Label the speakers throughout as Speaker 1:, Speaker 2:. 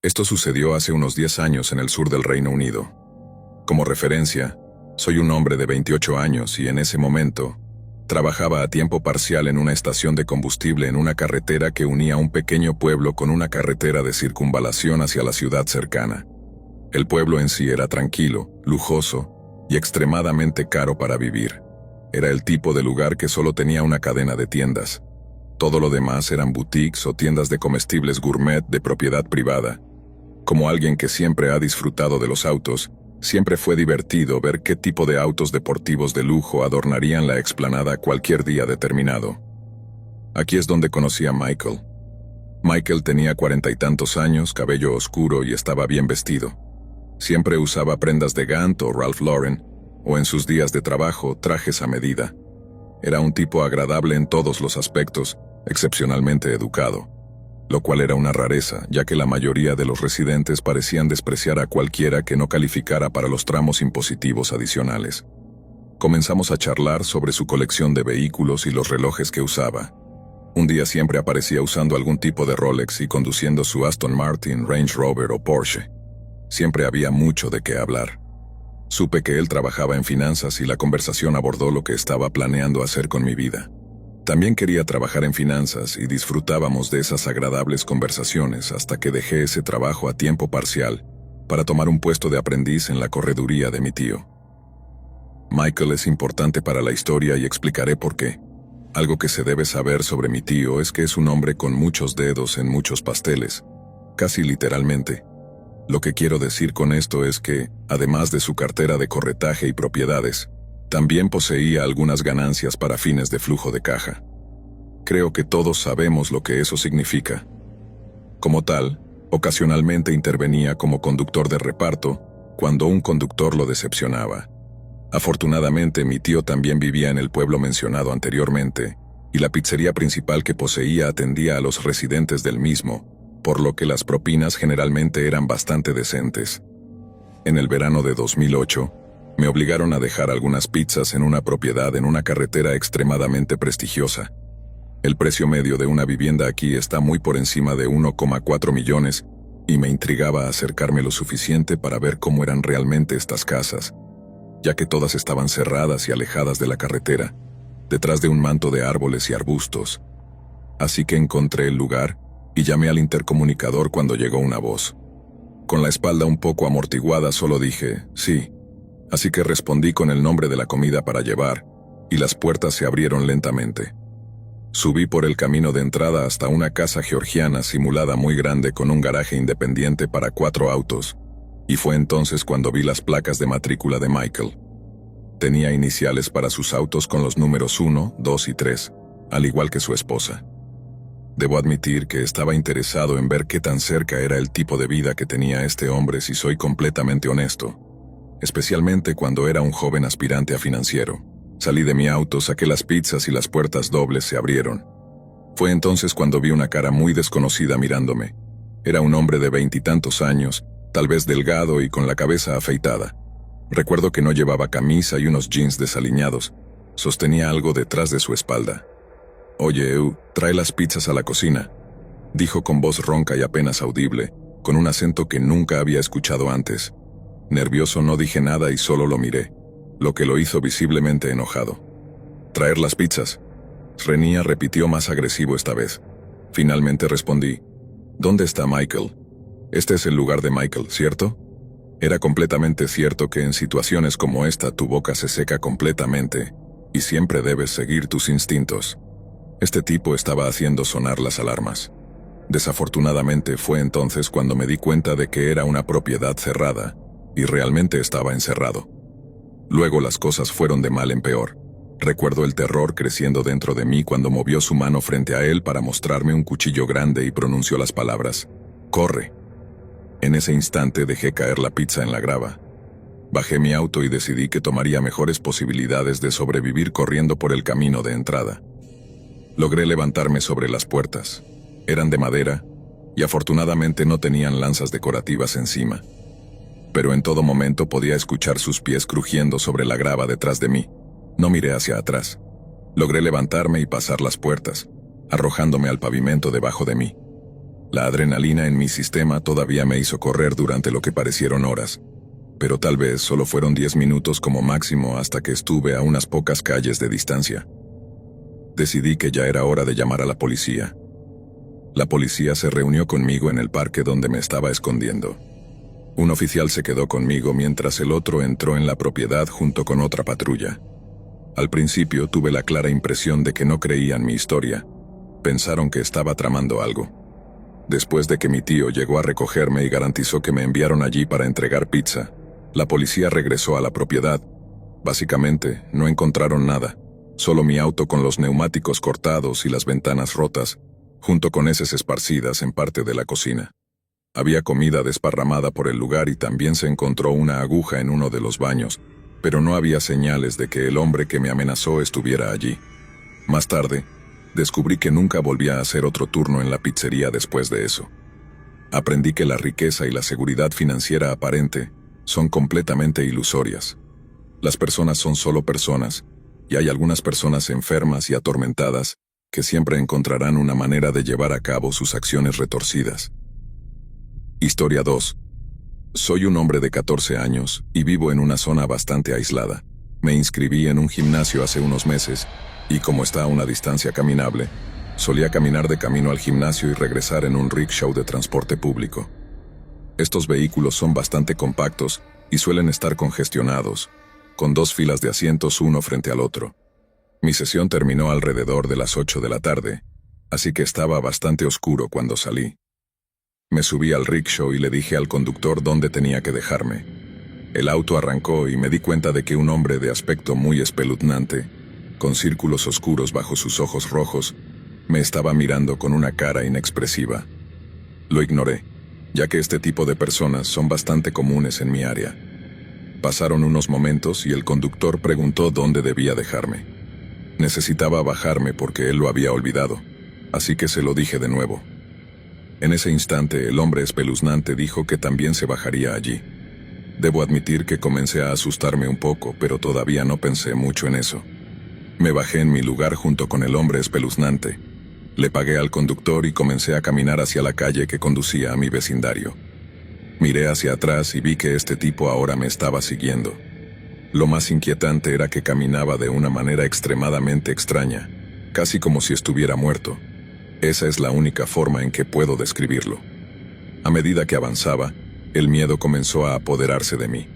Speaker 1: Esto sucedió hace unos 10 años en el sur del Reino Unido. Como referencia, soy un hombre de 28 años y en ese momento trabajaba a tiempo parcial en una estación de combustible en una carretera que unía un pequeño pueblo con una carretera de circunvalación hacia la ciudad cercana. El pueblo en sí era tranquilo, lujoso y extremadamente caro para vivir. Era el tipo de lugar que solo tenía una cadena de tiendas. Todo lo demás eran boutiques o tiendas de comestibles gourmet de propiedad privada. Como alguien que siempre ha disfrutado de los autos, siempre fue divertido ver qué tipo de autos deportivos de lujo adornarían la explanada cualquier día determinado. Aquí es donde conocí a Michael. Michael tenía 40 y tantos años, cabello oscuro y estaba bien vestido. Siempre usaba prendas de Gant o Ralph Lauren, o en sus días de trabajo, trajes a medida. Era un tipo agradable en todos los aspectos, excepcionalmente educado, lo cual era una rareza, ya que la mayoría de los residentes parecían despreciar a cualquiera que no calificara para los tramos impositivos adicionales. Comenzamos a charlar sobre su colección de vehículos y los relojes que usaba. Un día siempre aparecía usando algún tipo de Rolex y conduciendo su Aston Martin, Range Rover o Porsche. Siempre había mucho de qué hablar. Supe que él trabajaba en finanzas y la conversación abordó lo que estaba planeando hacer con mi vida. También quería trabajar en finanzas y disfrutábamos de esas agradables conversaciones hasta que dejé ese trabajo a tiempo parcial para tomar un puesto de aprendiz en la correduría de mi tío. Michael es importante para la historia y explicaré por qué. Algo que se debe saber sobre mi tío es que es un hombre con muchos dedos en muchos pasteles, casi literalmente. Lo que quiero decir con esto es que, además de su cartera de corretaje y propiedades, también poseía algunas ganancias para fines de flujo de caja. Creo que todos sabemos lo que eso significa. Como tal, ocasionalmente intervenía como conductor de reparto cuando un conductor lo decepcionaba. Afortunadamente, mi tío también vivía en el pueblo mencionado anteriormente, y la pizzería principal que poseía atendía a los residentes del mismo, por lo que las propinas generalmente eran bastante decentes. En el verano de 2008, me obligaron a dejar algunas pizzas en una propiedad en una carretera extremadamente prestigiosa. El precio medio de una vivienda aquí está muy por encima de 1,4 millones y me intrigaba acercarme lo suficiente para ver cómo eran realmente estas casas, ya que todas estaban cerradas y alejadas de la carretera, detrás de un manto de árboles y arbustos. Así que encontré el lugar y llamé al intercomunicador cuando llegó una voz. Con la espalda un poco amortiguada solo dije, sí. Así que respondí con el nombre de la comida para llevar, y las puertas se abrieron lentamente. Subí por el camino de entrada hasta una casa georgiana simulada muy grande con un garaje independiente para 4 autos, y fue entonces cuando vi las placas de matrícula de Michael. Tenía iniciales para sus autos con los números 1, 2 y 3, al igual que su esposa. Debo admitir que estaba interesado en ver qué tan cerca era el tipo de vida que tenía este hombre, si soy completamente honesto. Especialmente cuando era un joven aspirante a financiero. Salí de mi auto, saqué las pizzas y las puertas dobles se abrieron. Fue entonces cuando vi una cara muy desconocida mirándome. Era un hombre de 20 y tantos años, tal vez delgado y con la cabeza afeitada. Recuerdo que no llevaba camisa y unos jeans desaliñados. Sostenía algo detrás de su espalda. «Oye, trae las pizzas a la cocina», dijo con voz ronca y apenas audible, con un acento que nunca había escuchado antes. Nervioso no dije nada y solo lo miré, lo que lo hizo visiblemente enojado. «¿Traer las pizzas?», Renía repitió más agresivo esta vez. Finalmente respondí, «¿Dónde está Michael? Este es el lugar de Michael, ¿cierto?». Era completamente cierto que en situaciones como esta tu boca se seca completamente, y siempre debes seguir tus instintos. Este tipo estaba haciendo sonar las alarmas. Desafortunadamente fue entonces cuando me di cuenta de que era una propiedad cerrada, y realmente estaba encerrado. Luego las cosas fueron de mal en peor. Recuerdo el terror creciendo dentro de mí cuando movió su mano frente a él para mostrarme un cuchillo grande y pronunció las palabras, «¡Corre!». En ese instante dejé caer la pizza en la grava. Bajé mi auto y decidí que tomaría mejores posibilidades de sobrevivir corriendo por el camino de entrada. Logré levantarme sobre las puertas. Eran de madera, y afortunadamente no tenían lanzas decorativas encima. Pero en todo momento podía escuchar sus pies crujiendo sobre la grava detrás de mí. No miré hacia atrás. Logré levantarme y pasar las puertas, arrojándome al pavimento debajo de mí. La adrenalina en mi sistema todavía me hizo correr durante lo que parecieron horas, pero tal vez solo fueron 10 minutos como máximo hasta que estuve a unas pocas calles de distancia. Decidí que ya era hora de llamar a la policía. La policía se reunió conmigo en el parque donde me estaba escondiendo. Un oficial se quedó conmigo mientras el otro entró en la propiedad junto con otra patrulla. Al principio tuve la clara impresión de que no creían mi historia. Pensaron que estaba tramando algo. Después de que mi tío llegó a recogerme y garantizó que me enviaron allí para entregar pizza, la policía regresó a la propiedad. Básicamente, no encontraron nada, solo mi auto con los neumáticos cortados y las ventanas rotas, junto con heces esparcidas en parte de la cocina. Había comida desparramada por el lugar y también se encontró una aguja en uno de los baños, pero no había señales de que el hombre que me amenazó estuviera allí. Más tarde, descubrí que nunca volví a hacer otro turno en la pizzería después de eso. Aprendí que la riqueza y la seguridad financiera aparente son completamente ilusorias. Las personas son solo personas, y hay algunas personas enfermas y atormentadas que siempre encontrarán una manera de llevar a cabo sus acciones retorcidas. Historia 2. Soy un hombre de 14 años y vivo en una zona bastante aislada. Me inscribí en un gimnasio hace unos meses y como está a una distancia caminable, solía caminar de camino al gimnasio y regresar en un rickshaw de transporte público. Estos vehículos son bastante compactos y suelen estar congestionados, con 2 filas de asientos uno frente al otro. Mi sesión terminó alrededor de las 8 de la tarde, así que estaba bastante oscuro cuando salí. Me subí al rickshaw y le dije al conductor dónde tenía que dejarme. El auto arrancó y me di cuenta de que un hombre de aspecto muy espeluznante, con círculos oscuros bajo sus ojos rojos, me estaba mirando con una cara inexpresiva. Lo ignoré, ya que este tipo de personas son bastante comunes en mi área. Pasaron unos momentos y el conductor preguntó dónde debía dejarme. Necesitaba bajarme porque él lo había olvidado, así que se lo dije de nuevo. En ese instante, el hombre espeluznante dijo que también se bajaría allí. Debo admitir que comencé a asustarme un poco, pero todavía no pensé mucho en eso. Me bajé en mi lugar junto con el hombre espeluznante. Le pagué al conductor y comencé a caminar hacia la calle que conducía a mi vecindario. Miré hacia atrás y vi que este tipo ahora me estaba siguiendo. Lo más inquietante era que caminaba de una manera extremadamente extraña, casi como si estuviera muerto. Esa es la única forma en que puedo describirlo. A medida que avanzaba, el miedo comenzó a apoderarse de mí.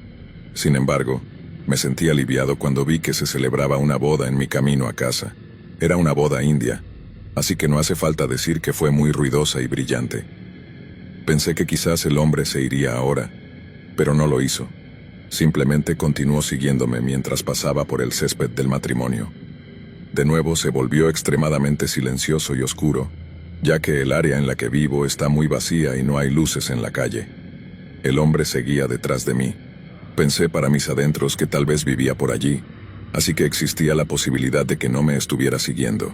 Speaker 1: Sin embargo, me sentí aliviado cuando vi que se celebraba una boda en mi camino a casa. Era una boda india, así que no hace falta decir que fue muy ruidosa y brillante. Pensé que quizás el hombre se iría ahora, pero no lo hizo. Simplemente continuó siguiéndome mientras pasaba por el césped del matrimonio. De nuevo se volvió extremadamente silencioso y oscuro, ya que el área en la que vivo está muy vacía y no hay luces en la calle. El hombre seguía detrás de mí. Pensé para mis adentros que tal vez vivía por allí, así que existía la posibilidad de que no me estuviera siguiendo.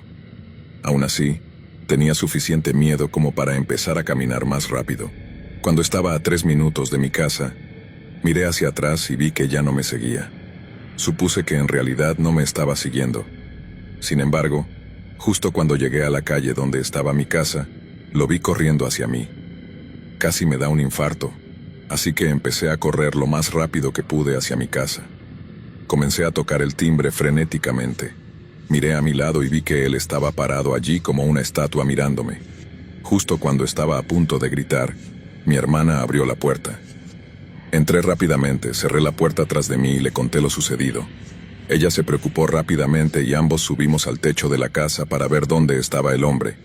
Speaker 1: Aún así, tenía suficiente miedo como para empezar a caminar más rápido. Cuando estaba a 3 minutos de mi casa, miré hacia atrás y vi que ya no me seguía. Supuse que en realidad no me estaba siguiendo. Sin embargo, justo cuando llegué a la calle donde estaba mi casa, lo vi corriendo hacia mí. Casi me da un infarto, así que empecé a correr lo más rápido que pude hacia mi casa. Comencé a tocar el timbre frenéticamente. Miré a mi lado y vi que él estaba parado allí como una estatua mirándome. Justo cuando estaba a punto de gritar, mi hermana abrió la puerta. Entré rápidamente, cerré la puerta tras de mí y le conté lo sucedido. Ella se preocupó rápidamente y ambos subimos al techo de la casa para ver dónde estaba el hombre.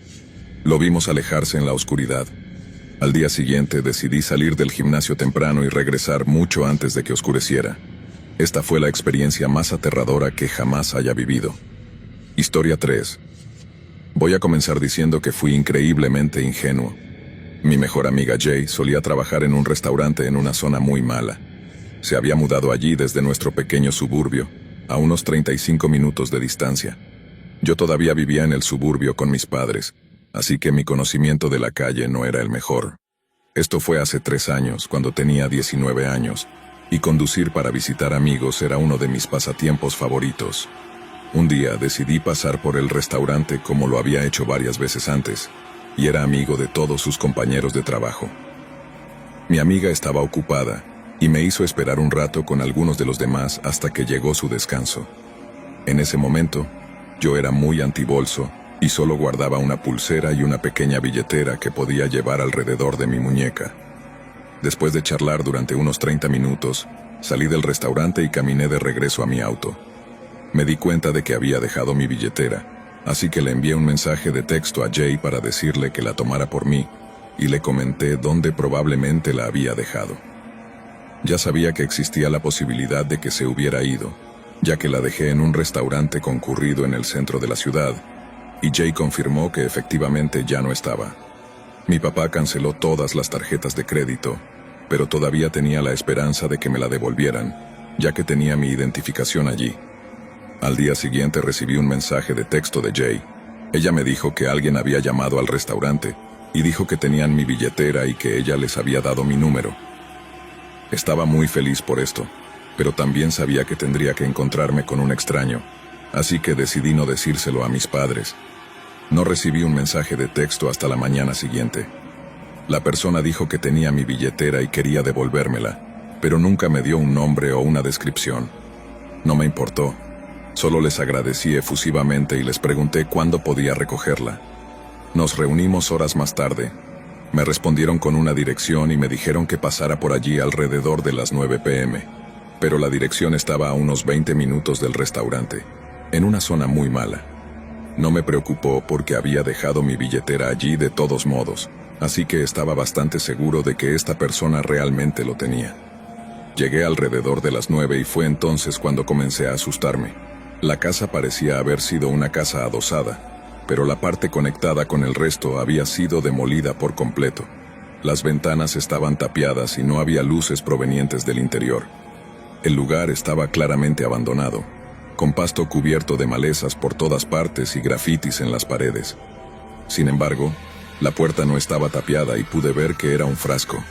Speaker 1: Lo vimos alejarse en la oscuridad. Al día siguiente decidí salir del gimnasio temprano y regresar mucho antes de que oscureciera. Esta fue la experiencia más aterradora que jamás haya vivido. Historia 3. Voy a comenzar diciendo que fui increíblemente ingenuo. Mi mejor amiga Jay solía trabajar en un restaurante en una zona muy mala. Se había mudado allí desde nuestro pequeño suburbio, a unos 35 minutos de distancia. Yo todavía vivía en el suburbio con mis padres, así que mi conocimiento de la calle no era el mejor. Esto fue hace 3 años, cuando tenía 19 años, y conducir para visitar amigos era uno de mis pasatiempos favoritos. Un día decidí pasar por el restaurante como lo había hecho varias veces antes. y era amigo de todos sus compañeros de trabajo. Mi amiga estaba ocupada y me hizo esperar un rato con algunos de los demás hasta que llegó su descanso. En ese momento, yo era muy antibolso y solo guardaba una pulsera y una pequeña billetera que podía llevar alrededor de mi muñeca. Después de charlar durante unos 30 minutos, salí del restaurante y caminé de regreso a mi auto. Me di cuenta de que había dejado mi billetera, así que le envié un mensaje de texto a Jay para decirle que la tomara por mí, y le comenté dónde probablemente la había dejado. Ya sabía que existía la posibilidad de que se hubiera ido, ya que la dejé en un restaurante concurrido en el centro de la ciudad, y Jay confirmó que efectivamente ya no estaba. Mi papá canceló todas las tarjetas de crédito, pero todavía tenía la esperanza de que me la devolvieran, ya que tenía mi identificación allí. Al día siguiente recibí un mensaje de texto de Jay. Ella me dijo que alguien había llamado al restaurante y dijo que tenían mi billetera y que ella les había dado mi número. Estaba muy feliz por esto, pero también sabía que tendría que encontrarme con un extraño, así que decidí no decírselo a mis padres. No recibí un mensaje de texto hasta la mañana siguiente. La persona dijo que tenía mi billetera y quería devolvérmela, pero nunca me dio un nombre o una descripción. No me importó. Solo les agradecí efusivamente y les pregunté cuándo podía recogerla. Nos reunimos horas más tarde. Me respondieron con una dirección y me dijeron que pasara por allí alrededor de las 9 p.m., pero la dirección estaba a unos 20 minutos del restaurante, en una zona muy mala. No me preocupó porque había dejado mi billetera allí de todos modos, así que estaba bastante seguro de que esta persona realmente lo tenía. Llegué alrededor de las 9 y fue entonces cuando comencé a asustarme. La casa parecía haber sido una casa adosada, pero la parte conectada con el resto había sido demolida por completo. Las ventanas estaban tapiadas y no había luces provenientes del interior. El lugar estaba claramente abandonado, con pasto cubierto de malezas por todas partes y grafitis en las paredes. Sin embargo, la puerta no estaba tapiada y pude ver que era un frasco.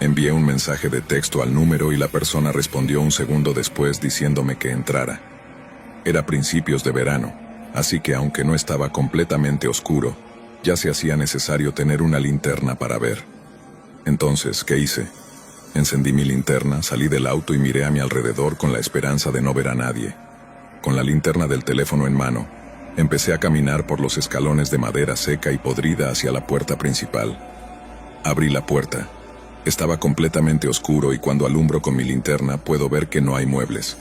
Speaker 1: Envié un mensaje de texto al número y la persona respondió un segundo después diciéndome que entrara. Era principios de verano, así que aunque no estaba completamente oscuro, ya se hacía necesario tener una linterna para ver. Entonces, ¿qué hice? Encendí mi linterna, salí del auto y miré a mi alrededor con la esperanza de no ver a nadie. Con la linterna del teléfono en mano, empecé a caminar por los escalones de madera seca y podrida hacia la puerta principal. Abrí la puerta. Estaba completamente oscuro y cuando alumbro con mi linterna puedo ver que no hay muebles.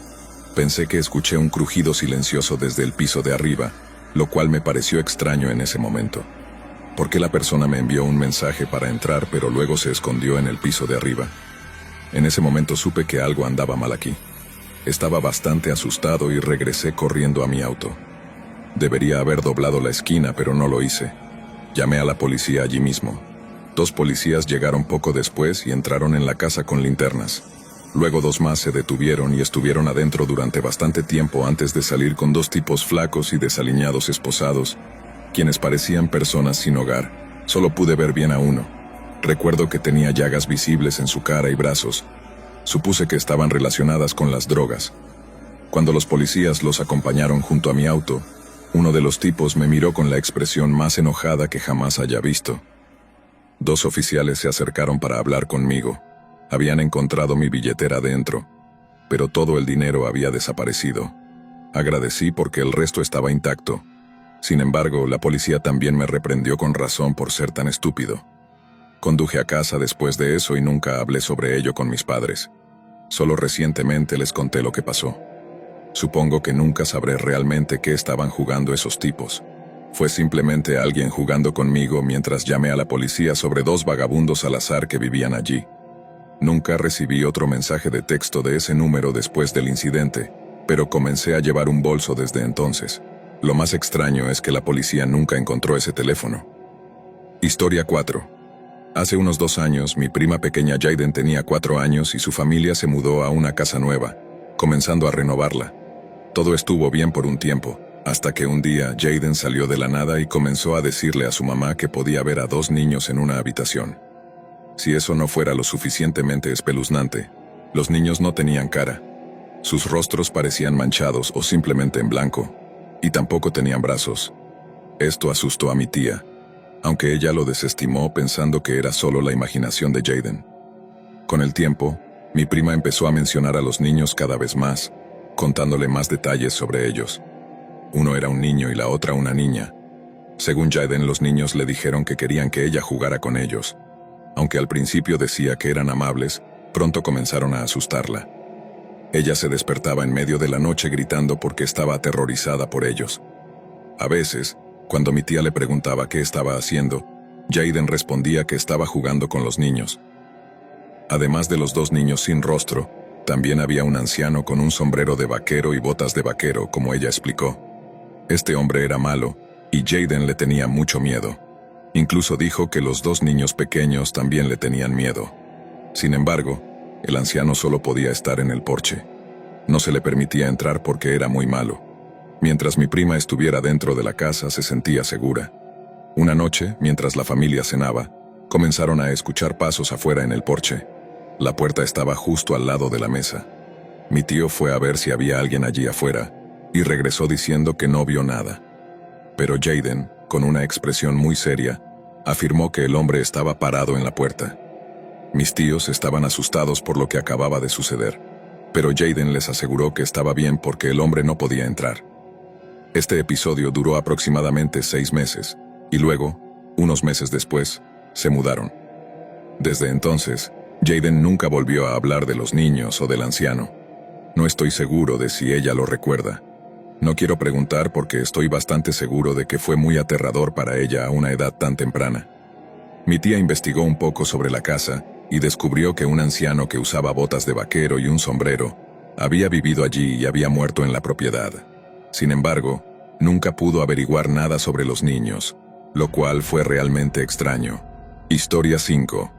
Speaker 1: Pensé que escuché un crujido silencioso desde el piso de arriba, lo cual me pareció extraño en ese momento. ¿Por qué la persona me envió un mensaje para entrar pero luego se escondió en el piso de arriba? En ese momento supe que algo andaba mal aquí. Estaba bastante asustado y regresé corriendo a mi auto. Debería haber doblado la esquina, pero no lo hice. Llamé a la policía allí mismo. 2 policías llegaron poco después y entraron en la casa con linternas. Luego 2 más se detuvieron y estuvieron adentro durante bastante tiempo antes de salir con 2 tipos flacos y desaliñados esposados, quienes parecían personas sin hogar. Solo pude ver bien a uno. Recuerdo que tenía llagas visibles en su cara y brazos. Supuse que estaban relacionadas con las drogas. Cuando los policías los acompañaron junto a mi auto, uno de los tipos me miró con la expresión más enojada que jamás haya visto. 2 oficiales se acercaron para hablar conmigo. Habían encontrado mi billetera dentro, pero todo el dinero había desaparecido. Agradecí porque el resto estaba intacto. Sin embargo, la policía también me reprendió con razón por ser tan estúpido. Conduje a casa después de eso y nunca hablé sobre ello con mis padres. Solo recientemente les conté lo que pasó. Supongo que nunca sabré realmente qué estaban jugando esos tipos. Fue simplemente alguien jugando conmigo mientras llamé a la policía sobre 2 vagabundos al azar que vivían allí. Nunca recibí otro mensaje de texto de ese número después del incidente, pero comencé a llevar un bolso desde entonces. Lo más extraño es que la policía nunca encontró ese teléfono. Historia 4. Hace unos 2 años, mi prima pequeña Jaden tenía 4 años y su familia se mudó a una casa nueva, comenzando a renovarla. Todo estuvo bien por un tiempo, hasta que un día Jaden salió de la nada y comenzó a decirle a su mamá que podía ver a 2 niños en una habitación. Si eso no fuera lo suficientemente espeluznante, los niños no tenían cara. Sus rostros parecían manchados o simplemente en blanco, y tampoco tenían brazos. Esto asustó a mi tía. aunque ella lo desestimó pensando que era solo la imaginación de Jaden. Con el tiempo, mi prima empezó a mencionar a los niños cada vez más, contándole más detalles sobre ellos. Uno era un niño y la otra una niña. Según Jaden, los niños le dijeron que querían que ella jugara con ellos. Aunque al principio decía que eran amables, pronto comenzaron a asustarla. Ella se despertaba en medio de la noche gritando porque estaba aterrorizada por ellos. A veces, cuando mi tía le preguntaba qué estaba haciendo, Jaden respondía que estaba jugando con los niños. Además de los dos niños sin rostro, también había un anciano con un sombrero de vaquero y botas de vaquero, como ella explicó. Este hombre era malo, y Jaden le tenía mucho miedo. Incluso dijo que los dos niños pequeños también le tenían miedo. Sin embargo, el anciano solo podía estar en el porche. No se le permitía entrar porque era muy malo. Mientras mi prima estuviera dentro de la casa, se sentía segura. Una noche, mientras la familia cenaba, comenzaron a escuchar pasos afuera en el porche. La puerta estaba justo al lado de la mesa. Mi tío fue a ver si había alguien allí afuera, y regresó diciendo que no vio nada. Pero Jaden, con una expresión muy seria, afirmó que el hombre estaba parado en la puerta. Mis tíos estaban asustados por lo que acababa de suceder, pero Jaden les aseguró que estaba bien porque el hombre no podía entrar. Este episodio duró aproximadamente 6 meses, y luego, unos meses después, se mudaron. Desde entonces, Jaden nunca volvió a hablar de los niños o del anciano. No estoy seguro de si ella lo recuerda. No quiero preguntar porque estoy bastante seguro de que fue muy aterrador para ella a una edad tan temprana. Mi tía investigó un poco sobre la casa y descubrió que un anciano que usaba botas de vaquero y un sombrero había vivido allí y había muerto en la propiedad. Sin embargo, nunca pudo averiguar nada sobre los niños, lo cual fue realmente extraño. Historia 5.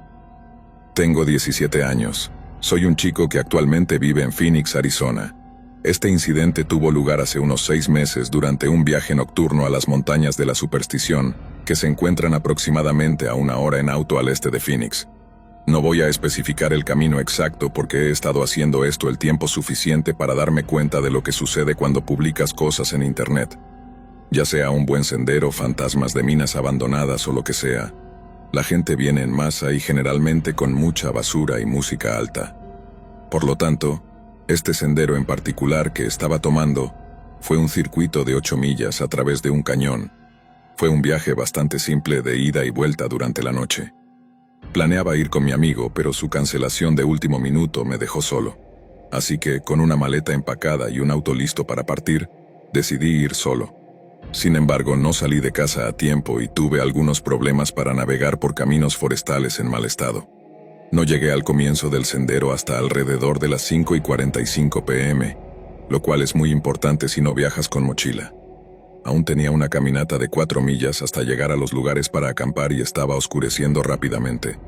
Speaker 1: Tengo 17 años. Soy un chico que actualmente vive en Phoenix, Arizona. Este incidente tuvo lugar hace unos 6 meses durante un viaje nocturno a las montañas de la Superstición, que se encuentran aproximadamente a 1 hora en auto al este de Phoenix. No voy a especificar el camino exacto porque he estado haciendo esto el tiempo suficiente para darme cuenta de lo que sucede cuando publicas cosas en internet. Ya sea un buen sendero, fantasmas de minas abandonadas o lo que sea, la gente viene en masa y generalmente con mucha basura y música alta. Por lo tanto, este sendero en particular que estaba tomando fue un circuito de 8 millas a través de un cañón. Fue un viaje bastante simple de ida y vuelta durante la noche. Planeaba ir con mi amigo, pero su cancelación de último minuto me dejó solo. Así que, con una maleta empacada y un auto listo para partir, decidí ir solo. Sin embargo, no salí de casa a tiempo y tuve algunos problemas para navegar por caminos forestales en mal estado. No llegué al comienzo del sendero hasta alrededor de las 5:45 p.m., lo cual es muy importante si no viajas con mochila. Aún tenía una caminata de 4 millas hasta llegar a los lugares para acampar y estaba oscureciendo rápidamente.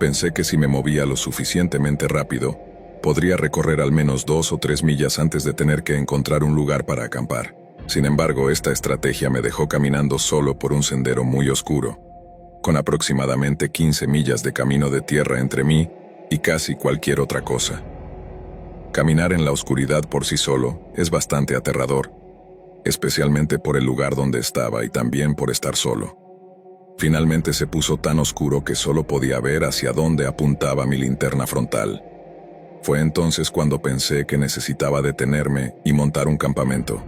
Speaker 1: Pensé que si me movía lo suficientemente rápido, podría recorrer al menos 2 o 3 millas antes de tener que encontrar un lugar para acampar. Sin embargo, esta estrategia me dejó caminando solo por un sendero muy oscuro, con aproximadamente 15 millas de camino de tierra entre mí y casi cualquier otra cosa. Caminar en la oscuridad por sí solo es bastante aterrador, especialmente por el lugar donde estaba y también por estar solo. Finalmente se puso tan oscuro que solo podía ver hacia dónde apuntaba mi linterna frontal. Fue entonces cuando pensé que necesitaba detenerme y montar un campamento.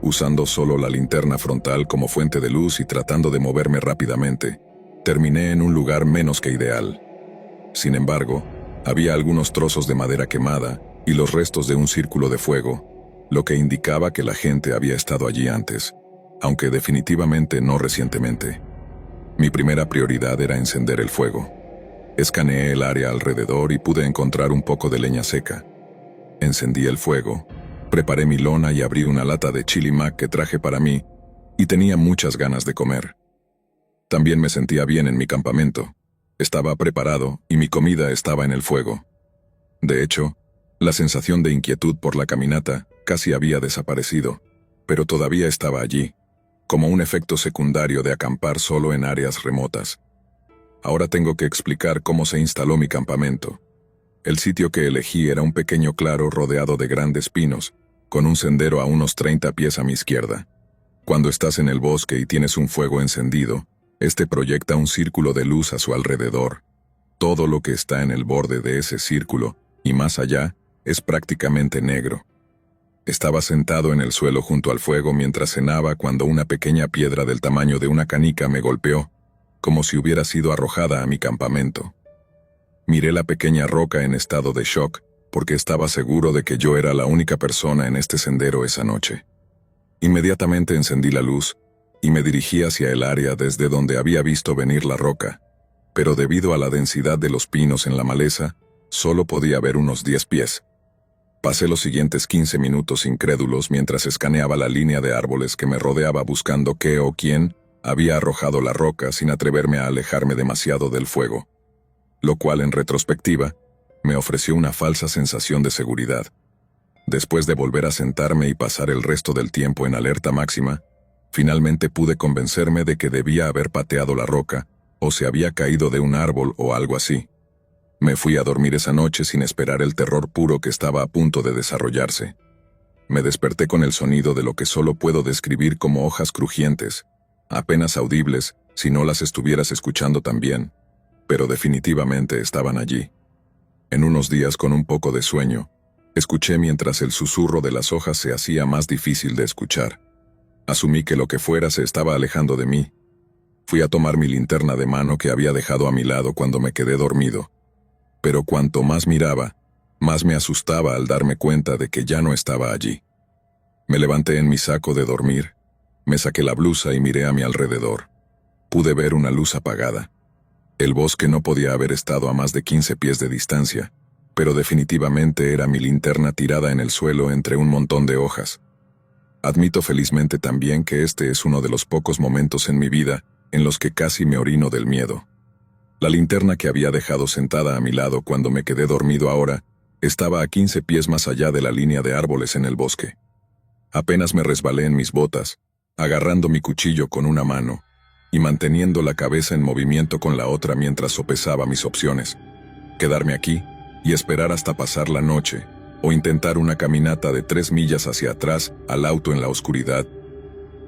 Speaker 1: Usando solo la linterna frontal como fuente de luz y tratando de moverme rápidamente, terminé en un lugar menos que ideal. Sin embargo, había algunos trozos de madera quemada y los restos de un círculo de fuego, lo que indicaba que la gente había estado allí antes, aunque definitivamente no recientemente. Mi primera prioridad era encender el fuego. Escaneé el área alrededor y pude encontrar un poco de leña seca. Encendí el fuego, preparé mi lona y abrí una lata de chili mac que traje para mí, y tenía muchas ganas de comer. También me sentía bien en mi campamento. Estaba preparado y mi comida estaba en el fuego. De hecho, la sensación de inquietud por la caminata casi había desaparecido, pero todavía estaba allí, como un efecto secundario de acampar solo en áreas remotas. Ahora tengo que explicar cómo se instaló mi campamento. El sitio que elegí era un pequeño claro rodeado de grandes pinos, con un sendero a unos 30 pies a mi izquierda. Cuando estás en el bosque y tienes un fuego encendido, Este proyecta un círculo de luz a su alrededor. Todo lo que está en el borde de ese círculo, y más allá, es prácticamente negro. Estaba sentado en el suelo junto al fuego mientras cenaba cuando una pequeña piedra del tamaño de una canica me golpeó, como si hubiera sido arrojada a mi campamento. Miré la pequeña roca en estado de shock, porque estaba seguro de que yo era la única persona en este sendero esa noche. Inmediatamente encendí la luz, y me dirigí hacia el área desde donde había visto venir la roca, pero debido a la densidad de los pinos en la maleza, solo podía ver unos 10 pies. Pasé los siguientes 15 minutos incrédulos mientras escaneaba la línea de árboles que me rodeaba buscando qué o quién había arrojado la roca sin atreverme a alejarme demasiado del fuego, lo cual en retrospectiva me ofreció una falsa sensación de seguridad. Después de volver a sentarme y pasar el resto del tiempo en alerta máxima, finalmente pude convencerme de que debía haber pateado la roca o se había caído de un árbol o algo así. Me fui a dormir esa noche sin esperar el terror puro que estaba a punto de desarrollarse. Me desperté con el sonido de lo que solo puedo describir como hojas crujientes, apenas audibles si no las estuvieras escuchando también, pero definitivamente estaban allí. En unos días con un poco de sueño, escuché mientras el susurro de las hojas se hacía más difícil de escuchar. Asumí que lo que fuera se estaba alejando de mí. Fui a tomar mi linterna de mano que había dejado a mi lado cuando me quedé dormido. Pero cuanto más miraba, más me asustaba al darme cuenta de que ya no estaba allí. Me levanté en mi saco de dormir, me saqué la blusa y miré a mi alrededor. Pude ver una luz apagada. El bosque no podía haber estado a más de 15 pies de distancia, pero definitivamente era mi linterna tirada en el suelo entre un montón de hojas. Admito felizmente también que este es uno de los pocos momentos en mi vida en los que casi me orino del miedo. La linterna que había dejado sentada a mi lado cuando me quedé dormido ahora estaba a 15 pies más allá de la línea de árboles en el bosque. Apenas me resbalé en mis botas, agarrando mi cuchillo con una mano y manteniendo la cabeza en movimiento con la otra mientras sopesaba mis opciones: quedarme aquí y esperar hasta pasar la noche, o intentar una caminata de 3 millas hacia atrás al auto en la oscuridad.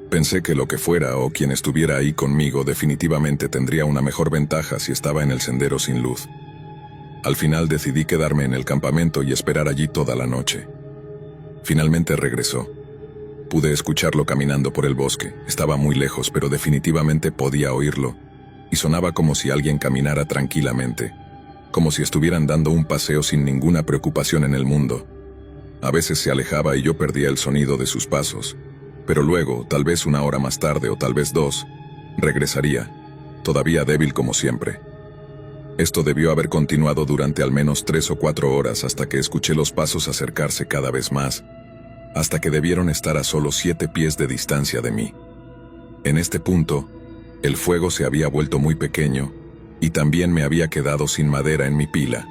Speaker 1: Pensé que lo que fuera o quien estuviera ahí conmigo definitivamente tendría una mejor ventaja si estaba en el sendero sin luz. Al final decidí quedarme en el campamento y esperar allí toda la noche. Finalmente regresó. Pude escucharlo caminando por el bosque. Estaba muy lejos, pero definitivamente podía oírlo, y sonaba como si alguien caminara tranquilamente, como si estuvieran dando un paseo sin ninguna preocupación en el mundo. A veces se alejaba y yo perdía el sonido de sus pasos, pero luego, tal vez 1 hora más tarde o tal vez 2, regresaría, todavía débil como siempre. Esto debió haber continuado durante al menos 3 o 4 horas hasta que escuché los pasos acercarse cada vez más, hasta que debieron estar a solo 7 pies de distancia de mí. En este punto, el fuego se había vuelto muy pequeño, y también me había quedado sin madera en mi pila.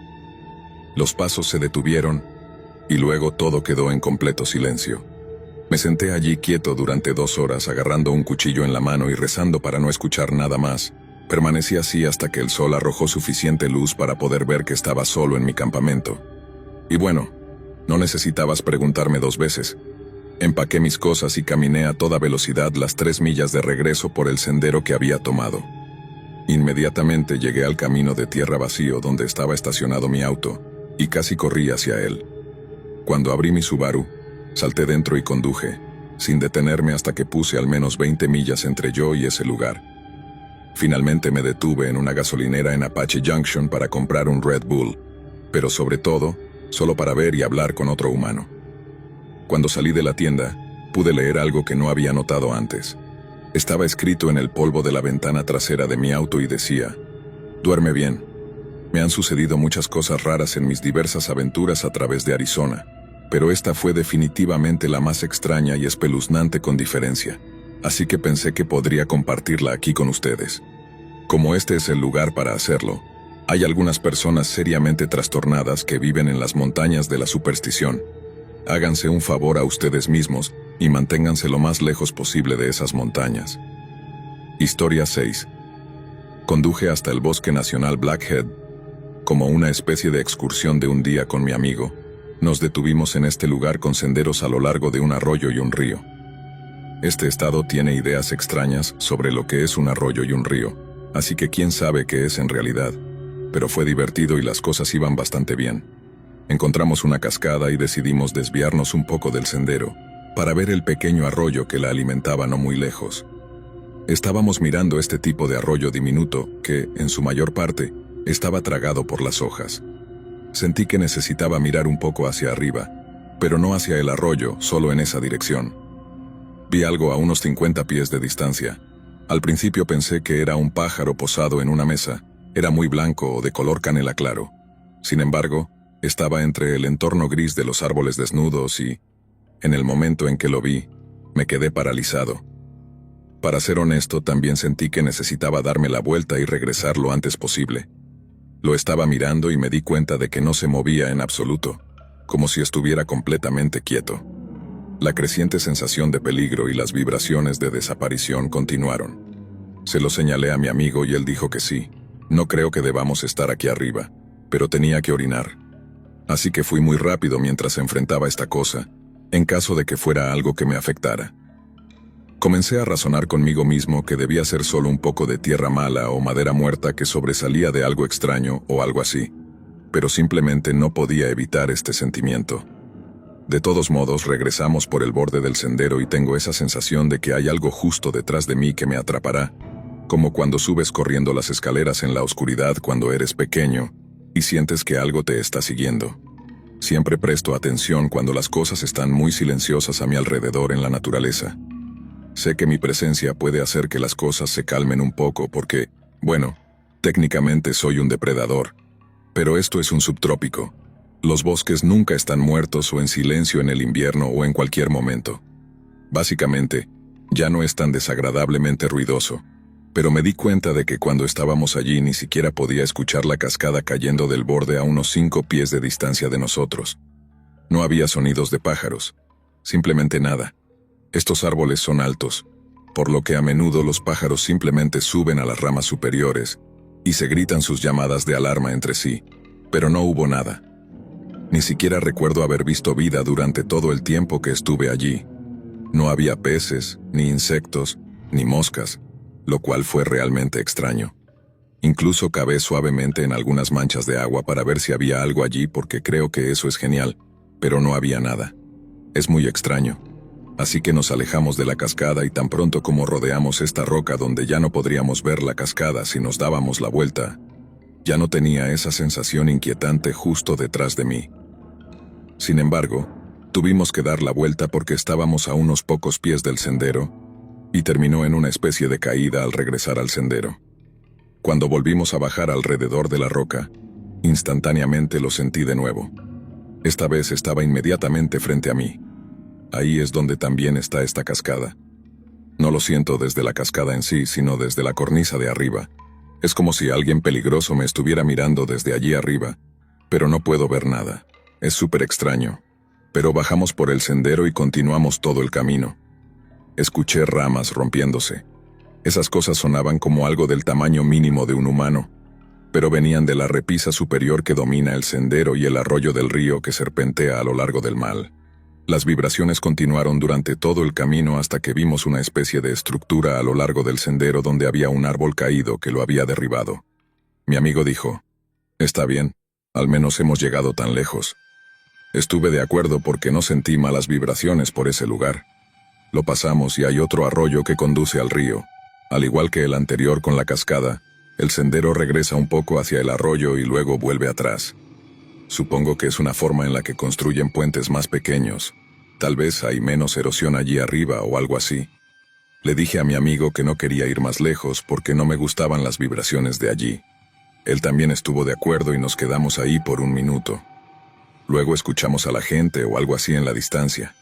Speaker 1: Los pasos se detuvieron, y luego todo quedó en completo silencio. Me senté allí quieto durante 2 horas agarrando un cuchillo en la mano y rezando para no escuchar nada más. Permanecí así hasta que el sol arrojó suficiente luz para poder ver que estaba solo en mi campamento. Y bueno, no necesitabas preguntarme 2 veces. Empaqué mis cosas y caminé a toda velocidad las 3 millas de regreso por el sendero que había tomado. Inmediatamente llegué al camino de tierra vacío donde estaba estacionado mi auto, y casi corrí hacia él. Cuando abrí mi Subaru, salté dentro y conduje, sin detenerme hasta que puse al menos 20 millas entre yo y ese lugar. Finalmente me detuve en una gasolinera en Apache Junction para comprar un Red Bull, pero sobre todo, solo para ver y hablar con otro humano. Cuando salí de la tienda, pude leer algo que no había notado antes. Estaba escrito en el polvo de la ventana trasera de mi auto y decía: «Duerme bien. Me han sucedido muchas cosas raras en mis diversas aventuras a través de Arizona, pero esta fue definitivamente la más extraña y espeluznante con diferencia, así que pensé que podría compartirla aquí con ustedes. Como este es el lugar para hacerlo, hay algunas personas seriamente trastornadas que viven en las montañas de la superstición. Háganse un favor a ustedes mismos y manténganse lo más lejos posible de esas montañas». Historia 6. Conduje hasta el Bosque Nacional Blackhead. Como una especie de excursión de un día con mi amigo, nos detuvimos en este lugar con senderos a lo largo de un arroyo y un río. Este estado tiene ideas extrañas sobre lo que es un arroyo y un río, así que quién sabe qué es en realidad. Pero fue divertido y las cosas iban bastante bien. Encontramos una cascada y decidimos desviarnos un poco del sendero, para ver el pequeño arroyo que la alimentaba no muy lejos. Estábamos mirando este tipo de arroyo diminuto que, en su mayor parte, estaba tragado por las hojas. Sentí que necesitaba mirar un poco hacia arriba, pero no hacia el arroyo, solo en esa dirección. Vi algo a unos 50 pies de distancia. Al principio pensé que era un pájaro posado en una mesa. Era muy blanco o de color canela claro. Sin embargo, estaba entre el entorno gris de los árboles desnudos y, en el momento en que lo vi, me quedé paralizado. Para ser honesto, también sentí que necesitaba darme la vuelta y regresar lo antes posible. Lo estaba mirando y me di cuenta de que no se movía en absoluto, como si estuviera completamente quieto. La creciente sensación de peligro y las vibraciones de desaparición continuaron. Se lo señalé a mi amigo y él dijo que sí. No creo que debamos estar aquí arriba, pero tenía que orinar. Así que fui muy rápido mientras enfrentaba esta cosa, en caso de que fuera algo que me afectara. Comencé a razonar conmigo mismo que debía ser solo un poco de tierra mala o madera muerta que sobresalía de algo extraño o algo así, pero simplemente no podía evitar este sentimiento. De todos modos, regresamos por el borde del sendero y tengo esa sensación de que hay algo justo detrás de mí que me atrapará, como cuando subes corriendo las escaleras en la oscuridad cuando eres pequeño y sientes que algo te está siguiendo. Siempre presto atención cuando las cosas están muy silenciosas a mi alrededor en la naturaleza. Sé que mi presencia puede hacer que las cosas se calmen un poco porque, bueno, técnicamente soy un depredador, pero esto es un subtrópico. Los bosques nunca están muertos o en silencio en el invierno o en cualquier momento. Básicamente, ya no es tan desagradablemente ruidoso, pero me di cuenta de que cuando estábamos allí ni siquiera podía escuchar la cascada cayendo del borde a unos 5 pies de distancia de nosotros. No había sonidos de pájaros, simplemente nada. Estos árboles son altos, por lo que a menudo los pájaros simplemente suben a las ramas superiores y se gritan sus llamadas de alarma entre sí, pero no hubo nada. Ni siquiera recuerdo haber visto vida durante todo el tiempo que estuve allí. No había peces, ni insectos, ni moscas, lo cual fue realmente extraño. Incluso cavé suavemente en algunas manchas de agua para ver si había algo allí porque creo que eso es genial, pero no había nada. Es muy extraño. Así que nos alejamos de la cascada y tan pronto como rodeamos esta roca donde ya no podríamos ver la cascada si nos dábamos la vuelta, ya no tenía esa sensación inquietante justo detrás de mí. Sin embargo, tuvimos que dar la vuelta porque estábamos a unos pocos pies del sendero, y terminó en una especie de caída al regresar al sendero. Cuando volvimos a bajar alrededor de la roca, instantáneamente lo sentí de nuevo. Esta vez estaba inmediatamente frente a mí. Ahí es donde también está esta cascada. No lo siento desde la cascada en sí, sino desde la cornisa de arriba. Es como si alguien peligroso me estuviera mirando desde allí arriba, pero no puedo ver nada. Es súper extraño. Pero bajamos por el sendero y continuamos todo el camino. Escuché ramas rompiéndose. Esas cosas sonaban como algo del tamaño mínimo de un humano, pero venían de la repisa superior que domina el sendero y el arroyo del río que serpentea a lo largo del mar. Las vibraciones continuaron durante todo el camino hasta que vimos una especie de estructura a lo largo del sendero donde había un árbol caído que lo había derribado. Mi amigo dijo, «Está bien, al menos hemos llegado tan lejos». Estuve de acuerdo porque no sentí malas vibraciones por ese lugar. Lo pasamos y hay otro arroyo que conduce al río. Al igual que el anterior con la cascada, el sendero regresa un poco hacia el arroyo y luego vuelve atrás. Supongo que es una forma en la que construyen puentes más pequeños. Tal vez hay menos erosión allí arriba o algo así. Le dije a mi amigo que no quería ir más lejos porque no me gustaban las vibraciones de allí. Él también estuvo de acuerdo y nos quedamos ahí por un minuto. Luego escuchamos a la gente o algo así en la distancia.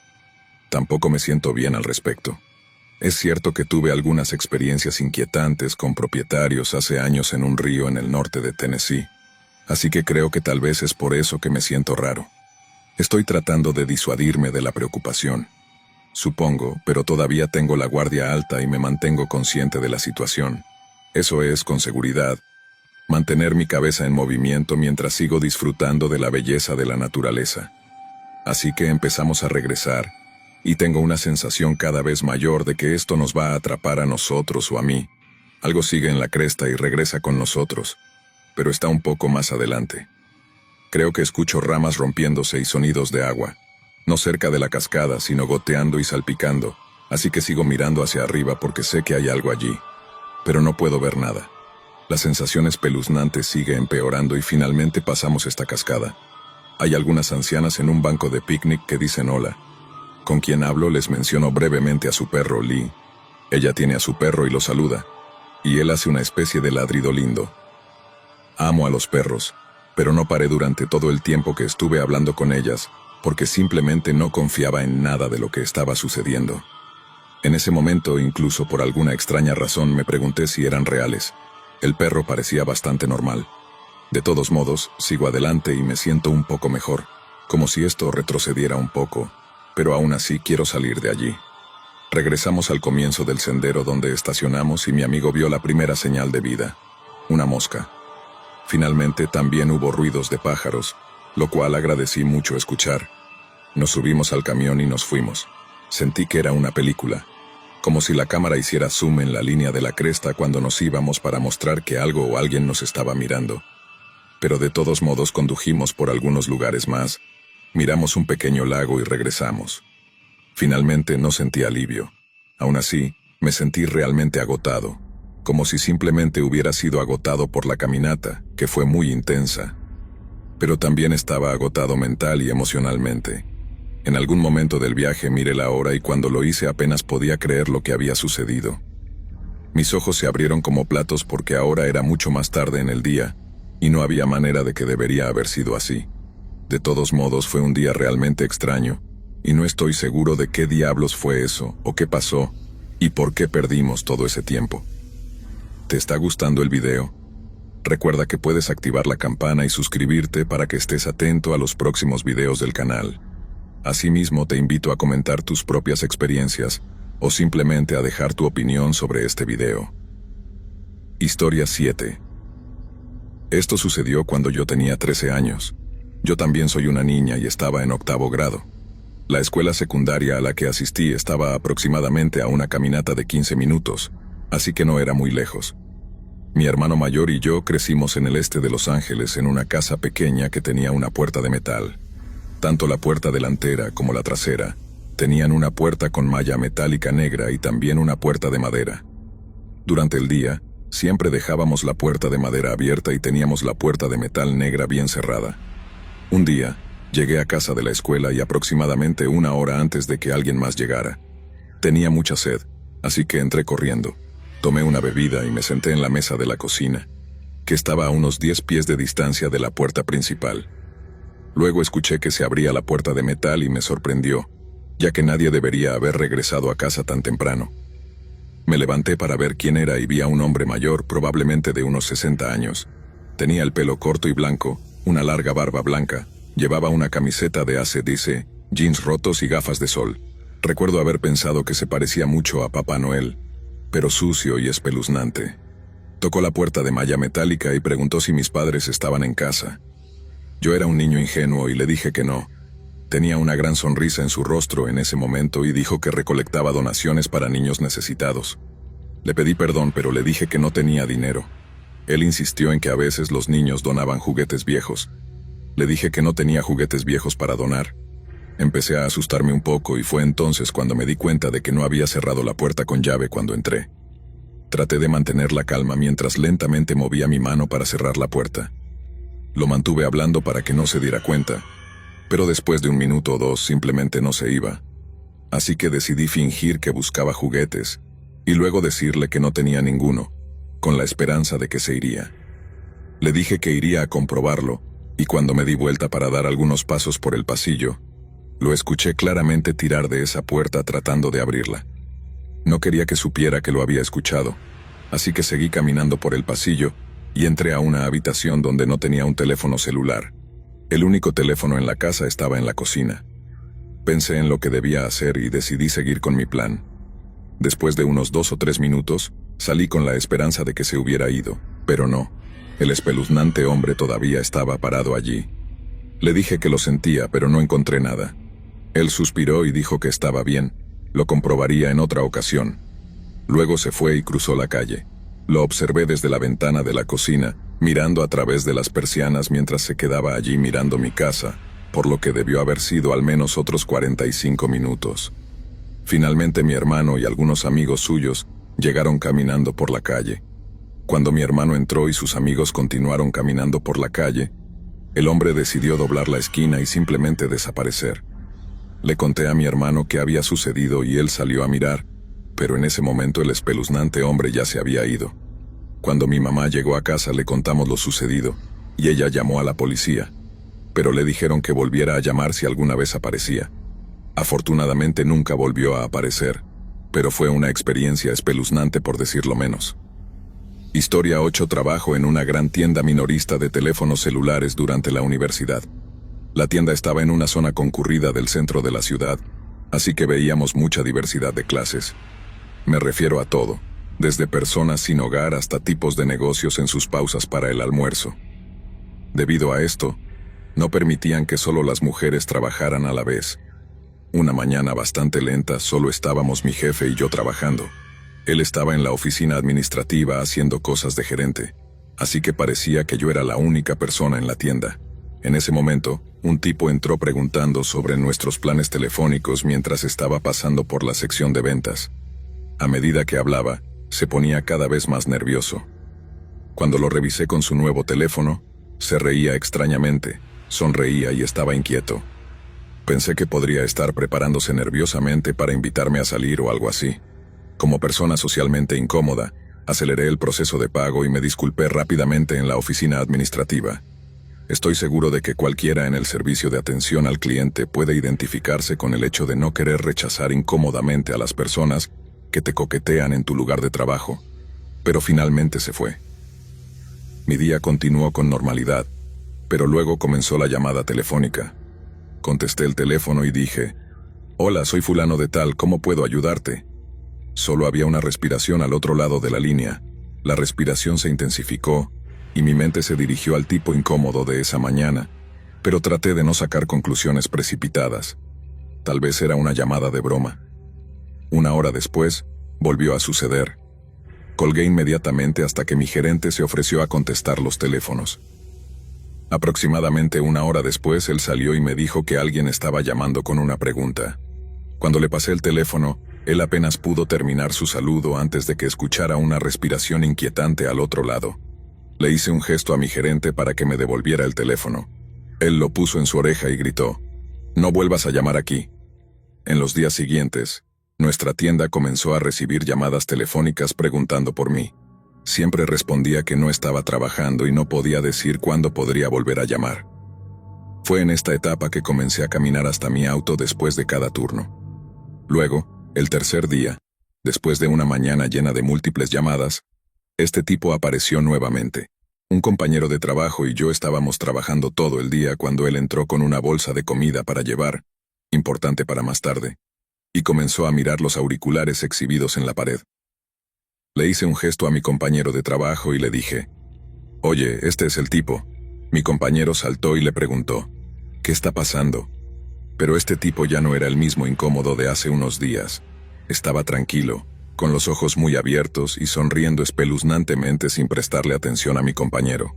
Speaker 1: Tampoco me siento bien al respecto. Es cierto que tuve algunas experiencias inquietantes con propietarios hace años en un río en el norte de Tennessee, así que creo que tal vez es por eso que me siento raro. Estoy tratando de disuadirme de la preocupación. Supongo, pero todavía tengo la guardia alta y me mantengo consciente de la situación. Eso es, con seguridad, mantener mi cabeza en movimiento mientras sigo disfrutando de la belleza de la naturaleza. Así que empezamos a regresar, y tengo una sensación cada vez mayor de que esto nos va a atrapar a nosotros o a mí. Algo sigue en la cresta y regresa con nosotros, pero está un poco más adelante. Creo que escucho ramas rompiéndose y sonidos de agua, no cerca de la cascada, sino goteando y salpicando, así que sigo mirando hacia arriba porque sé que hay algo allí, pero no puedo ver nada. La sensación espeluznante sigue empeorando y finalmente pasamos esta cascada. Hay algunas ancianas en un banco de picnic que dicen hola. Con quien hablo les menciono brevemente a su perro, Lee. Ella tiene a su perro y lo saluda, y él hace una especie de ladrido lindo. Amo a los perros, pero no paré durante todo el tiempo que estuve hablando con ellas, porque simplemente no confiaba en nada de lo que estaba sucediendo. En ese momento, incluso por alguna extraña razón, me pregunté si eran reales. El perro parecía bastante normal. De todos modos, sigo adelante y me siento un poco mejor, como si esto retrocediera un poco, pero aún así quiero salir de allí. Regresamos al comienzo del sendero donde estacionamos y mi amigo vio la primera señal de vida, una mosca. Finalmente también hubo ruidos de pájaros, lo cual agradecí mucho escuchar. Nos subimos al camión y nos fuimos. Sentí que era una película, como si la cámara hiciera zoom en la línea de la cresta cuando nos íbamos para mostrar que algo o alguien nos estaba mirando. Pero de todos modos condujimos por algunos lugares más, miramos un pequeño lago y regresamos. Finalmente no sentí alivio. Aún así, me sentí realmente agotado, como si simplemente hubiera sido agotado por la caminata, que fue muy intensa. Pero también estaba agotado mental y emocionalmente. En algún momento del viaje miré la hora y cuando lo hice apenas podía creer lo que había sucedido. Mis ojos se abrieron como platos porque ahora era mucho más tarde en el día, y no había manera de que debería haber sido así. De todos modos fue un día realmente extraño, y no estoy seguro de qué diablos fue eso, o qué pasó, y por qué perdimos todo ese tiempo. ¿Te está gustando el video? Recuerda que puedes activar la campana y suscribirte para que estés atento a los próximos videos del canal. Asimismo, te invito a comentar tus propias experiencias o simplemente a dejar tu opinión sobre este video. Historia 7. Esto sucedió cuando yo tenía 13 años. Yo también soy una niña y estaba en 8º grado. La escuela secundaria a la que asistí estaba aproximadamente a una caminata de 15 minutos, así que no era muy lejos. Mi hermano mayor y yo crecimos en el este de Los Ángeles en una casa pequeña que tenía una puerta de metal. Tanto la puerta delantera como la trasera tenían una puerta con malla metálica negra y también una puerta de madera. Durante el día, siempre dejábamos la puerta de madera abierta y teníamos la puerta de metal negra bien cerrada. Un día, llegué a casa de la escuela y aproximadamente 1 hora antes de que alguien más llegara. Tenía mucha sed, así que entré corriendo. Tomé una bebida y me senté en la mesa de la cocina, que estaba a unos 10 pies de distancia de la puerta principal. Luego escuché que se abría la puerta de metal y me sorprendió, ya que nadie debería haber regresado a casa tan temprano. Me levanté para ver quién era y vi a un hombre mayor, probablemente de unos 60 años. Tenía el pelo corto y blanco, una larga barba blanca, llevaba una camiseta de AC/DC, jeans rotos y gafas de sol. Recuerdo haber pensado que se parecía mucho a Papá Noel, pero sucio y espeluznante. Tocó la puerta de malla metálica y preguntó si mis padres estaban en casa. Yo era un niño ingenuo y le dije que no. Tenía una gran sonrisa en su rostro en ese momento y dijo que recolectaba donaciones para niños necesitados. Le pedí perdón, pero le dije que no tenía dinero. Él insistió en que a veces los niños donaban juguetes viejos. Le dije que no tenía juguetes viejos para donar. Empecé a asustarme un poco y fue entonces cuando me di cuenta de que no había cerrado la puerta con llave cuando entré. Traté de mantener la calma mientras lentamente movía mi mano para cerrar la puerta. Lo mantuve hablando para que no se diera cuenta, pero después de 1 minuto o 2 simplemente no se iba. Así que decidí fingir que buscaba juguetes, y luego decirle que no tenía ninguno, con la esperanza de que se iría. Le dije que iría a comprobarlo, y cuando me di vuelta para dar algunos pasos por el pasillo, lo escuché claramente tirar de esa puerta tratando de abrirla. No quería que supiera que lo había escuchado, así que seguí caminando por el pasillo, y entré a una habitación donde no tenía un teléfono celular. El único teléfono en la casa estaba en la cocina. Pensé en lo que debía hacer y decidí seguir con mi plan. Después de unos 2 o 3 minutos, salí con la esperanza de que se hubiera ido, pero no. El espeluznante hombre todavía estaba parado allí. Le dije que lo sentía, pero no encontré nada. Él suspiró y dijo que estaba bien, lo comprobaría en otra ocasión. Luego se fue y cruzó la calle. Lo observé desde la ventana de la cocina, mirando a través de las persianas mientras se quedaba allí mirando mi casa, por lo que debió haber sido al menos otros 45 minutos. Finalmente mi hermano y algunos amigos suyos llegaron caminando por la calle. Cuando mi hermano entró y sus amigos continuaron caminando por la calle, el hombre decidió doblar la esquina y simplemente desaparecer. Le conté a mi hermano qué había sucedido y él salió a mirar, pero en ese momento el espeluznante hombre ya se había ido. Cuando mi mamá llegó a casa le contamos lo sucedido, y ella llamó a la policía, pero le dijeron que volviera a llamar si alguna vez aparecía. Afortunadamente nunca volvió a aparecer, pero fue una experiencia espeluznante por decirlo menos. Historia 8. Trabajo en una gran tienda minorista de teléfonos celulares durante la universidad. La tienda estaba en una zona concurrida del centro de la ciudad, así que veíamos mucha diversidad de clases. Me refiero a todo, desde personas sin hogar hasta tipos de negocios en sus pausas para el almuerzo. Debido a esto, no permitían que solo las mujeres trabajaran a la vez. Una mañana bastante lenta, solo estábamos mi jefe y yo trabajando. Él estaba en la oficina administrativa haciendo cosas de gerente, así que parecía que yo era la única persona en la tienda. En ese momento, un tipo entró preguntando sobre nuestros planes telefónicos mientras estaba pasando por la sección de ventas. A medida que hablaba, se ponía cada vez más nervioso. Cuando lo revisé con su nuevo teléfono, se reía extrañamente, sonreía y estaba inquieto. Pensé que podría estar preparándose nerviosamente para invitarme a salir o algo así. Como persona socialmente incómoda, aceleré el proceso de pago y me disculpé rápidamente en la oficina administrativa. Estoy seguro de que cualquiera en el servicio de atención al cliente puede identificarse con el hecho de no querer rechazar incómodamente a las personas que te coquetean en tu lugar de trabajo, pero finalmente se fue. Mi día continuó con normalidad, pero luego comenzó la llamada telefónica. Contesté el teléfono y dije, «Hola, soy fulano de tal, ¿cómo puedo ayudarte?». Solo había una respiración al otro lado de la línea. La respiración se intensificó y mi mente se dirigió al tipo incómodo de esa mañana, pero traté de no sacar conclusiones precipitadas. Tal vez era una llamada de broma. Una hora después, volvió a suceder. Colgué inmediatamente hasta que mi gerente se ofreció a contestar los teléfonos. Aproximadamente una hora después, él salió y me dijo que alguien estaba llamando con una pregunta. Cuando le pasé el teléfono, él apenas pudo terminar su saludo antes de que escuchara una respiración inquietante al otro lado. Le hice un gesto a mi gerente para que me devolviera el teléfono. Él lo puso en su oreja y gritó, «No vuelvas a llamar aquí». En los días siguientes, nuestra tienda comenzó a recibir llamadas telefónicas preguntando por mí. Siempre respondía que no estaba trabajando y no podía decir cuándo podría volver a llamar. Fue en esta etapa que comencé a caminar hasta mi auto después de cada turno. Luego, el tercer día, después de una mañana llena de múltiples llamadas, este tipo apareció nuevamente. Un compañero de trabajo y yo estábamos trabajando todo el día cuando él entró con una bolsa de comida para llevar, importante para más tarde, y comenzó a mirar los auriculares exhibidos en la pared. Le hice un gesto a mi compañero de trabajo y le dije, «Oye, este es el tipo». Mi compañero saltó y le preguntó, «¿Qué está pasando?». Pero este tipo ya no era el mismo incómodo de hace unos días. Estaba tranquilo, con los ojos muy abiertos y sonriendo espeluznantemente sin prestarle atención a mi compañero.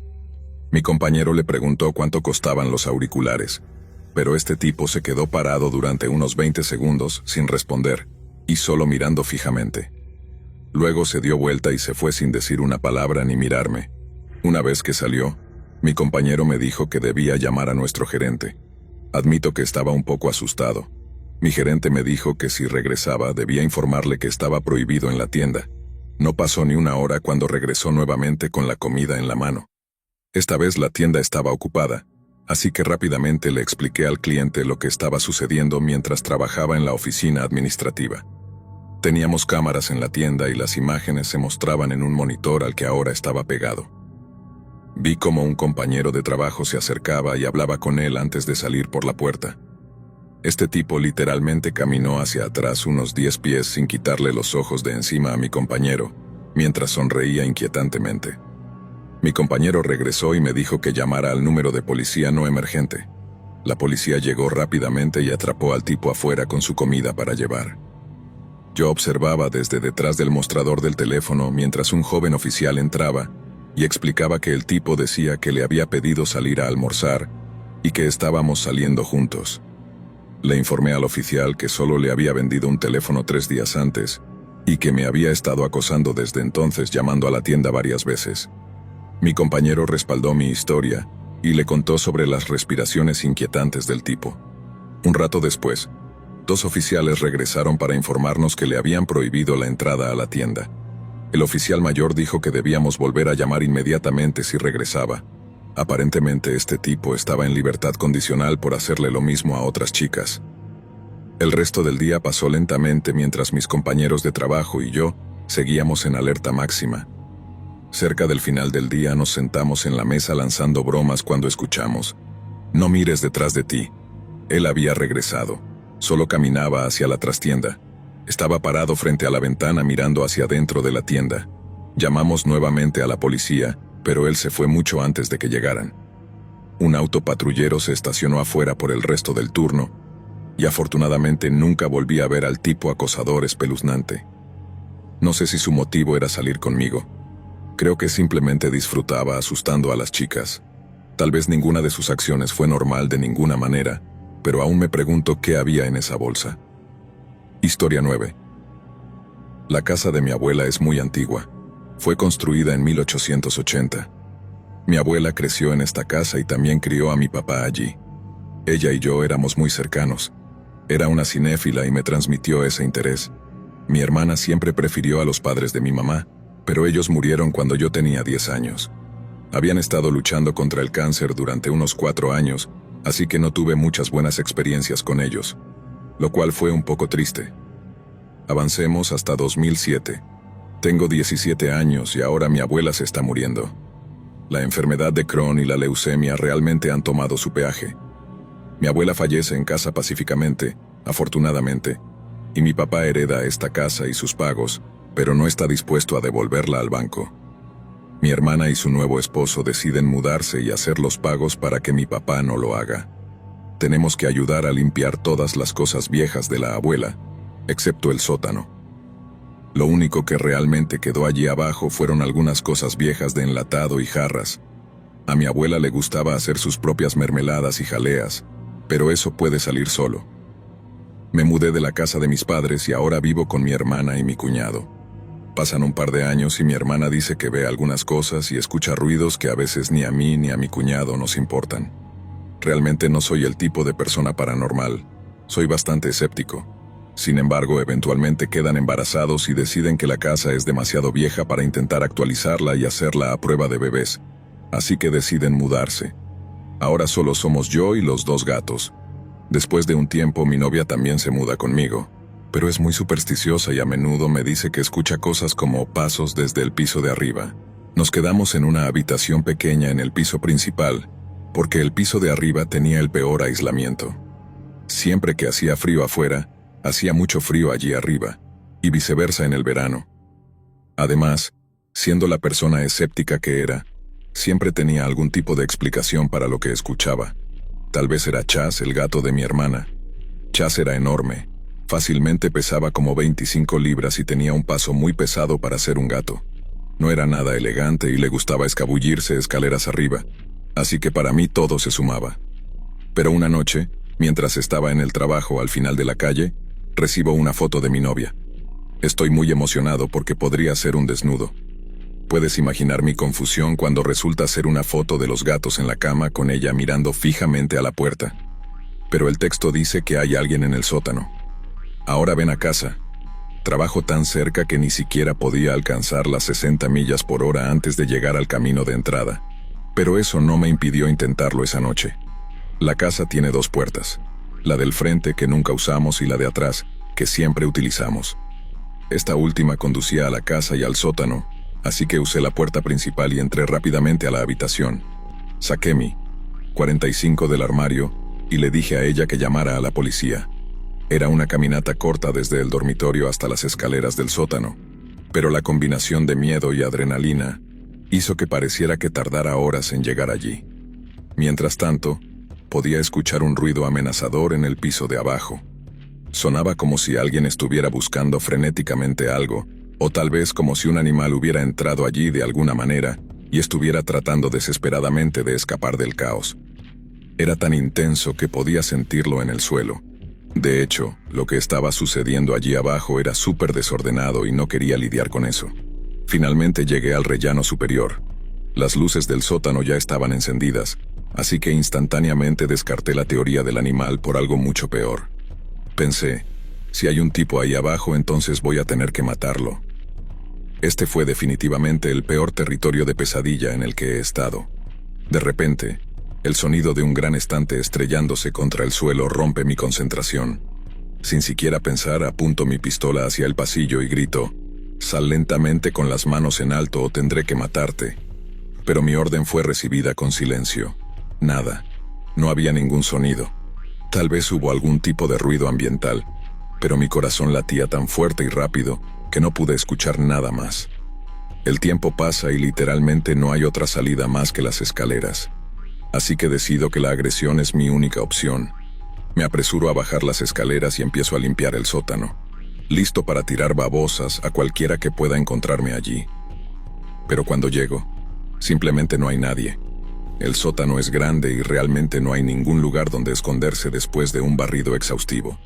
Speaker 1: Mi compañero le preguntó cuánto costaban los auriculares, pero este tipo se quedó parado durante unos 20 segundos sin responder y solo mirando fijamente. Luego se dio vuelta y se fue sin decir una palabra ni mirarme. Una vez que salió, mi compañero me dijo que debía llamar a nuestro gerente. Admito que estaba un poco asustado. Mi gerente me dijo que si regresaba debía informarle que estaba prohibido en la tienda. No pasó ni una hora cuando regresó nuevamente con la comida en la mano. Esta vez la tienda estaba ocupada, así que rápidamente le expliqué al cliente lo que estaba sucediendo mientras trabajaba en la oficina administrativa. Teníamos cámaras en la tienda y las imágenes se mostraban en un monitor al que ahora estaba pegado. Vi cómo un compañero de trabajo se acercaba y hablaba con él antes de salir por la puerta. Este tipo literalmente caminó hacia atrás unos 10 pies sin quitarle los ojos de encima a mi compañero, mientras sonreía inquietantemente. Mi compañero regresó y me dijo que llamara al número de policía no emergente. La policía llegó rápidamente y atrapó al tipo afuera con su comida para llevar. Yo observaba desde detrás del mostrador del teléfono mientras un joven oficial entraba y explicaba que el tipo decía que le había pedido salir a almorzar y que estábamos saliendo juntos. Le informé al oficial que solo le había vendido un teléfono 3 días antes y que me había estado acosando desde entonces llamando a la tienda varias veces. Mi compañero respaldó mi historia y le contó sobre las respiraciones inquietantes del tipo. Un rato después, 2 oficiales regresaron para informarnos que le habían prohibido la entrada a la tienda. El oficial mayor dijo que debíamos volver a llamar inmediatamente si regresaba. Aparentemente este tipo estaba en libertad condicional por hacerle lo mismo a otras chicas. El resto del día pasó lentamente mientras mis compañeros de trabajo y yo seguíamos en alerta máxima. Cerca del final del día nos sentamos en la mesa lanzando bromas cuando escuchamos: «No mires detrás de ti». Él había regresado. Solo caminaba hacia la trastienda. Estaba parado frente a la ventana mirando hacia adentro de la tienda. Llamamos nuevamente a la policía, pero él se fue mucho antes de que llegaran. Un auto patrullero se estacionó afuera por el resto del turno, y afortunadamente nunca volví a ver al tipo acosador espeluznante. No sé si su motivo era salir conmigo. Creo que simplemente disfrutaba asustando a las chicas. Tal vez ninguna de sus acciones fue normal de ninguna manera, pero aún me pregunto qué había en esa bolsa. Historia 9. La casa de mi abuela es muy antigua. Fue construida en 1880. Mi abuela creció en esta casa y también crió a mi papá allí. Ella y yo éramos muy cercanos. Era una cinéfila y me transmitió ese interés. Mi hermana siempre prefirió a los padres de mi mamá, pero ellos murieron cuando yo tenía 10 años. Habían estado luchando contra el cáncer durante unos 4 años, así que no tuve muchas buenas experiencias con ellos, lo cual fue un poco triste. Avancemos hasta 2007. Tengo 17 años y ahora mi abuela se está muriendo. La enfermedad de Crohn y la leucemia realmente han tomado su peaje. Mi abuela fallece en casa pacíficamente, afortunadamente, y mi papá hereda esta casa y sus pagos, pero no está dispuesto a devolverla al banco. Mi hermana y su nuevo esposo deciden mudarse y hacer los pagos para que mi papá no lo haga. Tenemos que ayudar a limpiar todas las cosas viejas de la abuela, excepto el sótano. Lo único que realmente quedó allí abajo fueron algunas cosas viejas de enlatado y jarras. A mi abuela le gustaba hacer sus propias mermeladas y jaleas, pero eso puede salir solo. Me mudé de la casa de mis padres y ahora vivo con mi hermana y mi cuñado. Pasan un par de años y mi hermana dice que ve algunas cosas y escucha ruidos que a veces ni a mí ni a mi cuñado nos importan. Realmente no soy el tipo de persona paranormal. Soy bastante escéptico. Sin embargo, eventualmente quedan embarazados y deciden que la casa es demasiado vieja para intentar actualizarla y hacerla a prueba de bebés. Así que deciden mudarse. Ahora solo somos yo y los 2 gatos. Después de un tiempo mi novia también se muda conmigo, pero es muy supersticiosa y a menudo me dice que escucha cosas como pasos desde el piso de arriba. Nos quedamos en una habitación pequeña en el piso principal, porque el piso de arriba tenía el peor aislamiento. Siempre que hacía frío afuera, hacía mucho frío allí arriba, y viceversa en el verano. Además, siendo la persona escéptica que era, siempre tenía algún tipo de explicación para lo que escuchaba. Tal vez era Chas, el gato de mi hermana. Chas era enorme. Fácilmente pesaba como 25 libras y tenía un paso muy pesado para ser un gato. No era nada elegante y le gustaba escabullirse escaleras arriba, así que para mí todo se sumaba. Pero una noche, mientras estaba en el trabajo al final de la calle, recibo una foto de mi novia. Estoy muy emocionado porque podría ser un desnudo. Puedes imaginar mi confusión cuando resulta ser una foto de los gatos en la cama con ella mirando fijamente a la puerta. Pero el texto dice que hay alguien en el sótano. Ahora ven a casa. Trabajo tan cerca que ni siquiera podía alcanzar las 60 millas por hora antes de llegar al camino de entrada. Pero eso no me impidió intentarlo esa noche. La casa tiene 2 puertas. La del frente que nunca usamos y la de atrás, que siempre utilizamos. Esta última conducía a la casa y al sótano, así que usé la puerta principal y entré rápidamente a la habitación. Saqué mi 45 del armario y le dije a ella que llamara a la policía. Era una caminata corta desde el dormitorio hasta las escaleras del sótano, pero la combinación de miedo y adrenalina hizo que pareciera que tardara horas en llegar allí. Mientras tanto, podía escuchar un ruido amenazador en el piso de abajo. Sonaba como si alguien estuviera buscando frenéticamente algo, o tal vez como si un animal hubiera entrado allí de alguna manera y estuviera tratando desesperadamente de escapar del caos. Era tan intenso que podía sentirlo en el suelo. De hecho, lo que estaba sucediendo allí abajo era súper desordenado y no quería lidiar con eso. Finalmente llegué al rellano superior. Las luces del sótano ya estaban encendidas, así que instantáneamente descarté la teoría del animal por algo mucho peor. Pensé, si hay un tipo ahí abajo, entonces voy a tener que matarlo. Este fue definitivamente el peor territorio de pesadilla en el que he estado. De repente, el sonido de un gran estante estrellándose contra el suelo rompe mi concentración. Sin siquiera pensar, apunto mi pistola hacia el pasillo y grito, «Sal lentamente con las manos en alto o tendré que matarte». Pero mi orden fue recibida con silencio. Nada. No había ningún sonido. Tal vez hubo algún tipo de ruido ambiental, pero mi corazón latía tan fuerte y rápido que no pude escuchar nada más. El tiempo pasa y literalmente no hay otra salida más que las escaleras. Así que decido que la agresión es mi única opción. Me apresuro a bajar las escaleras y empiezo a limpiar el sótano, listo para tirar babosas a cualquiera que pueda encontrarme allí. Pero cuando llego, simplemente no hay nadie. El sótano es grande y realmente no hay ningún lugar donde esconderse después de un barrido exhaustivo.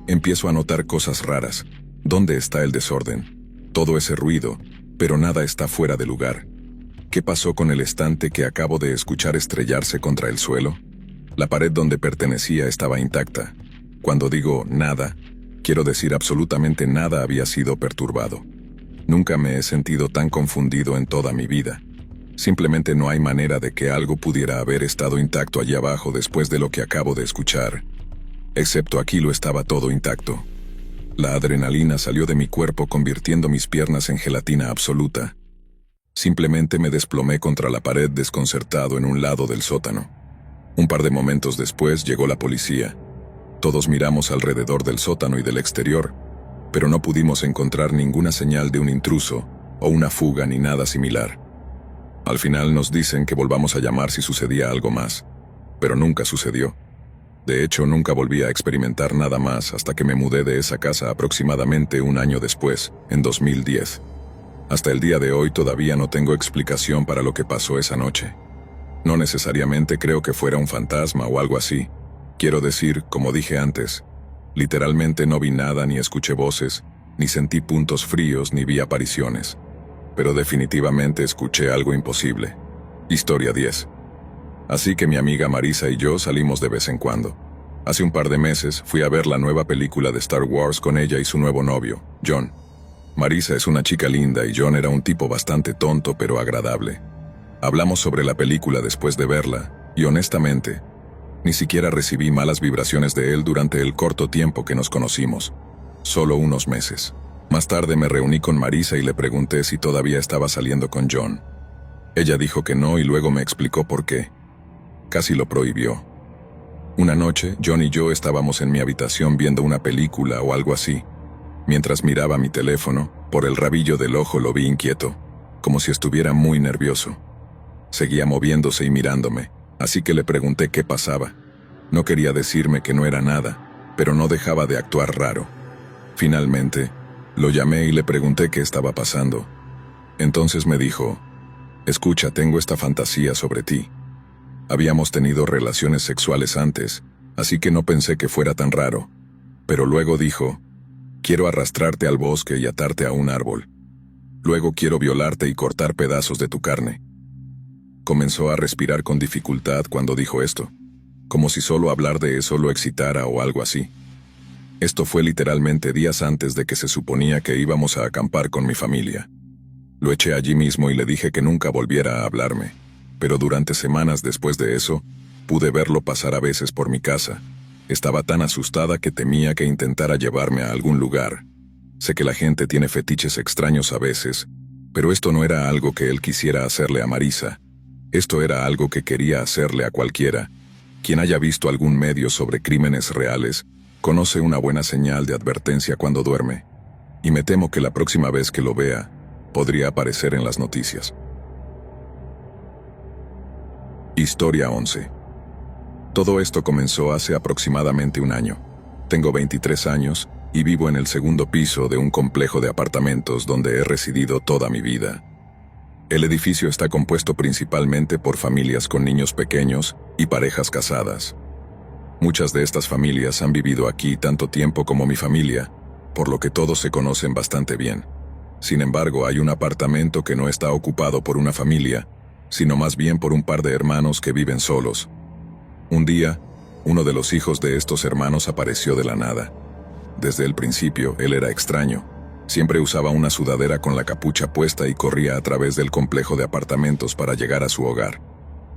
Speaker 1: Empiezo a notar cosas raras. ¿Dónde está el desorden? Todo ese ruido, pero nada está fuera de lugar. ¿Qué pasó con el estante que acabo de escuchar estrellarse contra el suelo? La pared donde pertenecía estaba intacta. Cuando digo nada, quiero decir absolutamente nada había sido perturbado. Nunca me he sentido tan confundido en toda mi vida. Simplemente no hay manera de que algo pudiera haber estado intacto allí abajo después de lo que acabo de escuchar. Excepto aquí lo estaba todo intacto. La adrenalina salió de mi cuerpo convirtiendo mis piernas en gelatina absoluta. Simplemente me desplomé contra la pared desconcertado en un lado del sótano. Un par de momentos después llegó la policía. Todos miramos alrededor del sótano y del exterior, pero no pudimos encontrar ninguna señal de un intruso o una fuga ni nada similar. Al final nos dicen que volvamos a llamar si sucedía algo más, pero nunca sucedió. De hecho, nunca volví a experimentar nada más hasta que me mudé de esa casa aproximadamente un año después, en 2010. Hasta el día de hoy todavía no tengo explicación para lo que pasó esa noche. No necesariamente creo que fuera un fantasma o algo así. Quiero decir, como dije antes, literalmente no vi nada, ni escuché voces, ni sentí puntos fríos, ni vi apariciones. Pero definitivamente escuché algo imposible. Historia 10. Así que mi amiga Marisa y yo salimos de vez en cuando. Hace un par de meses fui a ver la nueva película de Star Wars con ella y su nuevo novio, John. Marisa es una chica linda y John era un tipo bastante tonto pero agradable. Hablamos sobre la película después de verla, y honestamente, ni siquiera recibí malas vibraciones de él durante el corto tiempo que nos conocimos. Solo unos meses. Más tarde me reuní con Marisa y le pregunté si todavía estaba saliendo con John. Ella dijo que no y luego me explicó por qué. Casi lo prohibió. Una noche, John y yo estábamos en mi habitación viendo una película o algo así. Mientras miraba mi teléfono, por el rabillo del ojo lo vi inquieto, como si estuviera muy nervioso. Seguía moviéndose y mirándome, así que le pregunté qué pasaba. No quería decirme que no era nada, pero no dejaba de actuar raro. Finalmente, lo llamé y le pregunté qué estaba pasando. Entonces me dijo, «Escucha, tengo esta fantasía sobre ti. Habíamos tenido relaciones sexuales antes, así que no pensé que fuera tan raro. Pero luego dijo, quiero arrastrarte al bosque y atarte a un árbol. Luego quiero violarte y cortar pedazos de tu carne». Comenzó a respirar con dificultad cuando dijo esto, como si solo hablar de eso lo excitara o algo así. Esto fue literalmente días antes de que se suponía que íbamos a acampar con mi familia. Lo eché allí mismo y le dije que nunca volviera a hablarme, pero durante semanas después de eso, pude verlo pasar a veces por mi casa. Estaba tan asustada que temía que intentara llevarme a algún lugar. Sé que la gente tiene fetiches extraños a veces, pero esto no era algo que él quisiera hacerle a Marisa. Esto era algo que quería hacerle a cualquiera. Quien haya visto algún medio sobre crímenes reales, conoce una buena señal de advertencia cuando duerme. Y me temo que la próxima vez que lo vea, podría aparecer en las noticias. Historia 11. Todo esto comenzó hace aproximadamente un año. Tengo 23 años y vivo en el segundo piso de un complejo de apartamentos donde he residido toda mi vida. El edificio está compuesto principalmente por familias con niños pequeños y parejas casadas. Muchas de estas familias han vivido aquí tanto tiempo como mi familia, por lo que todos se conocen bastante bien. Sin embargo, hay un apartamento que no está ocupado por una familia, sino más bien por un par de hermanos que viven solos. Un día, uno de los hijos de estos hermanos apareció de la nada. Desde el principio, él era extraño. Siempre usaba una sudadera con la capucha puesta y corría a través del complejo de apartamentos para llegar a su hogar.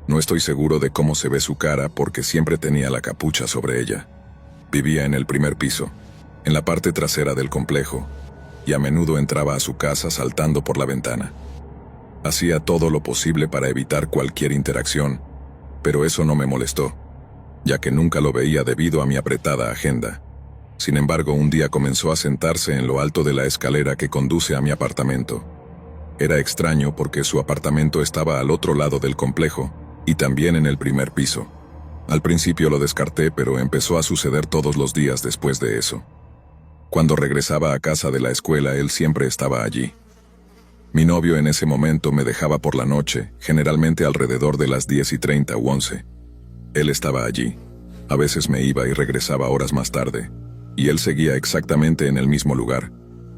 Speaker 1: No estoy seguro de cómo se ve su cara porque siempre tenía la capucha sobre ella. Vivía en el primer piso, en la parte trasera del complejo, y a menudo entraba a su casa saltando por la ventana. Hacía todo lo posible para evitar cualquier interacción, pero eso no me molestó, ya que nunca lo veía debido a mi apretada agenda. Sin embargo, un día comenzó a sentarse en lo alto de la escalera que conduce a mi apartamento. Era extraño porque su apartamento estaba al otro lado del complejo, y también en el primer piso. Al principio lo descarté, pero empezó a suceder todos los días después de eso. Cuando regresaba a casa de la escuela, él siempre estaba allí. Mi novio en ese momento me dejaba por la noche, generalmente alrededor de las 10:30 u 11. Él estaba allí. A veces me iba y regresaba horas más tarde, y él seguía exactamente en el mismo lugar,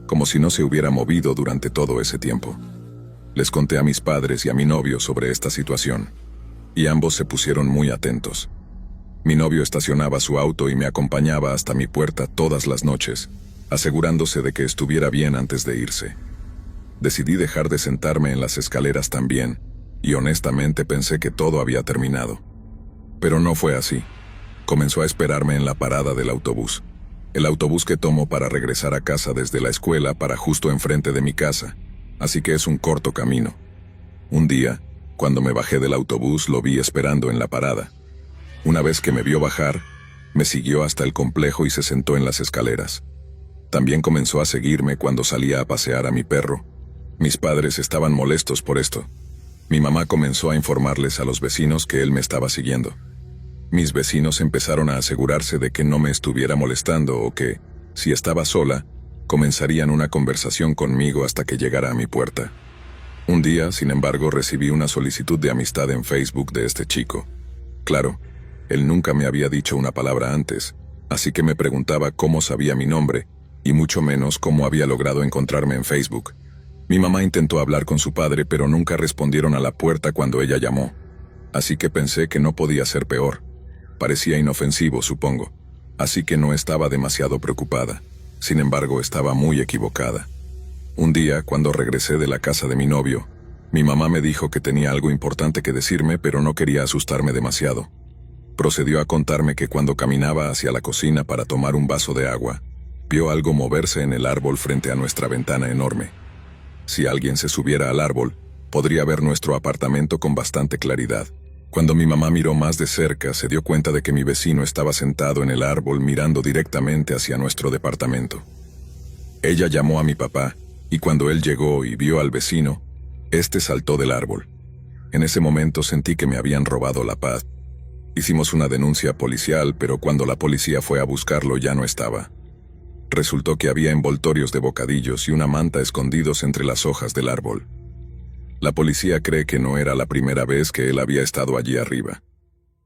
Speaker 1: como si no se hubiera movido durante todo ese tiempo. Les conté a mis padres y a mi novio sobre esta situación, y ambos se pusieron muy atentos. Mi novio estacionaba su auto y me acompañaba hasta mi puerta todas las noches, asegurándose de que estuviera bien antes de irse. Decidí dejar de sentarme en las escaleras también, y honestamente pensé que todo había terminado. Pero no fue así. Comenzó a esperarme en la parada del autobús. El autobús que tomo para regresar a casa desde la escuela para justo enfrente de mi casa, así que es un corto camino. Un día, cuando me bajé del autobús, lo vi esperando en la parada. Una vez que me vio bajar, me siguió hasta el complejo y se sentó en las escaleras. También comenzó a seguirme cuando salía a pasear a mi perro. Mis padres estaban molestos por esto. Mi mamá comenzó a informarles a los vecinos que él me estaba siguiendo. Mis vecinos empezaron a asegurarse de que no me estuviera molestando o que, si estaba sola, comenzarían una conversación conmigo hasta que llegara a mi puerta. Un día, sin embargo, recibí una solicitud de amistad en Facebook de este chico. Claro, él nunca me había dicho una palabra antes, así que me preguntaba cómo sabía mi nombre, y mucho menos cómo había logrado encontrarme en Facebook. Mi mamá intentó hablar con su padre, pero nunca respondieron a la puerta cuando ella llamó. Así que pensé que no podía ser peor. Parecía inofensivo, supongo, así que no estaba demasiado preocupada. Sin embargo, estaba muy equivocada. Un día, cuando regresé de la casa de mi novio, mi mamá me dijo que tenía algo importante que decirme, pero no quería asustarme demasiado. Procedió a contarme que cuando caminaba hacia la cocina para tomar un vaso de agua, vio algo moverse en el árbol frente a nuestra ventana enorme. Si alguien se subiera al árbol, podría ver nuestro apartamento con bastante claridad. Cuando mi mamá miró más de cerca, se dio cuenta de que mi vecino estaba sentado en el árbol mirando directamente hacia nuestro departamento. Ella llamó a mi papá, y cuando él llegó y vio al vecino, este saltó del árbol. En ese momento sentí que me habían robado la paz. Hicimos una denuncia policial, pero cuando la policía fue a buscarlo ya no estaba. Resultó que había envoltorios de bocadillos y una manta escondidos entre las hojas del árbol. La policía cree que no era la primera vez que él había estado allí arriba.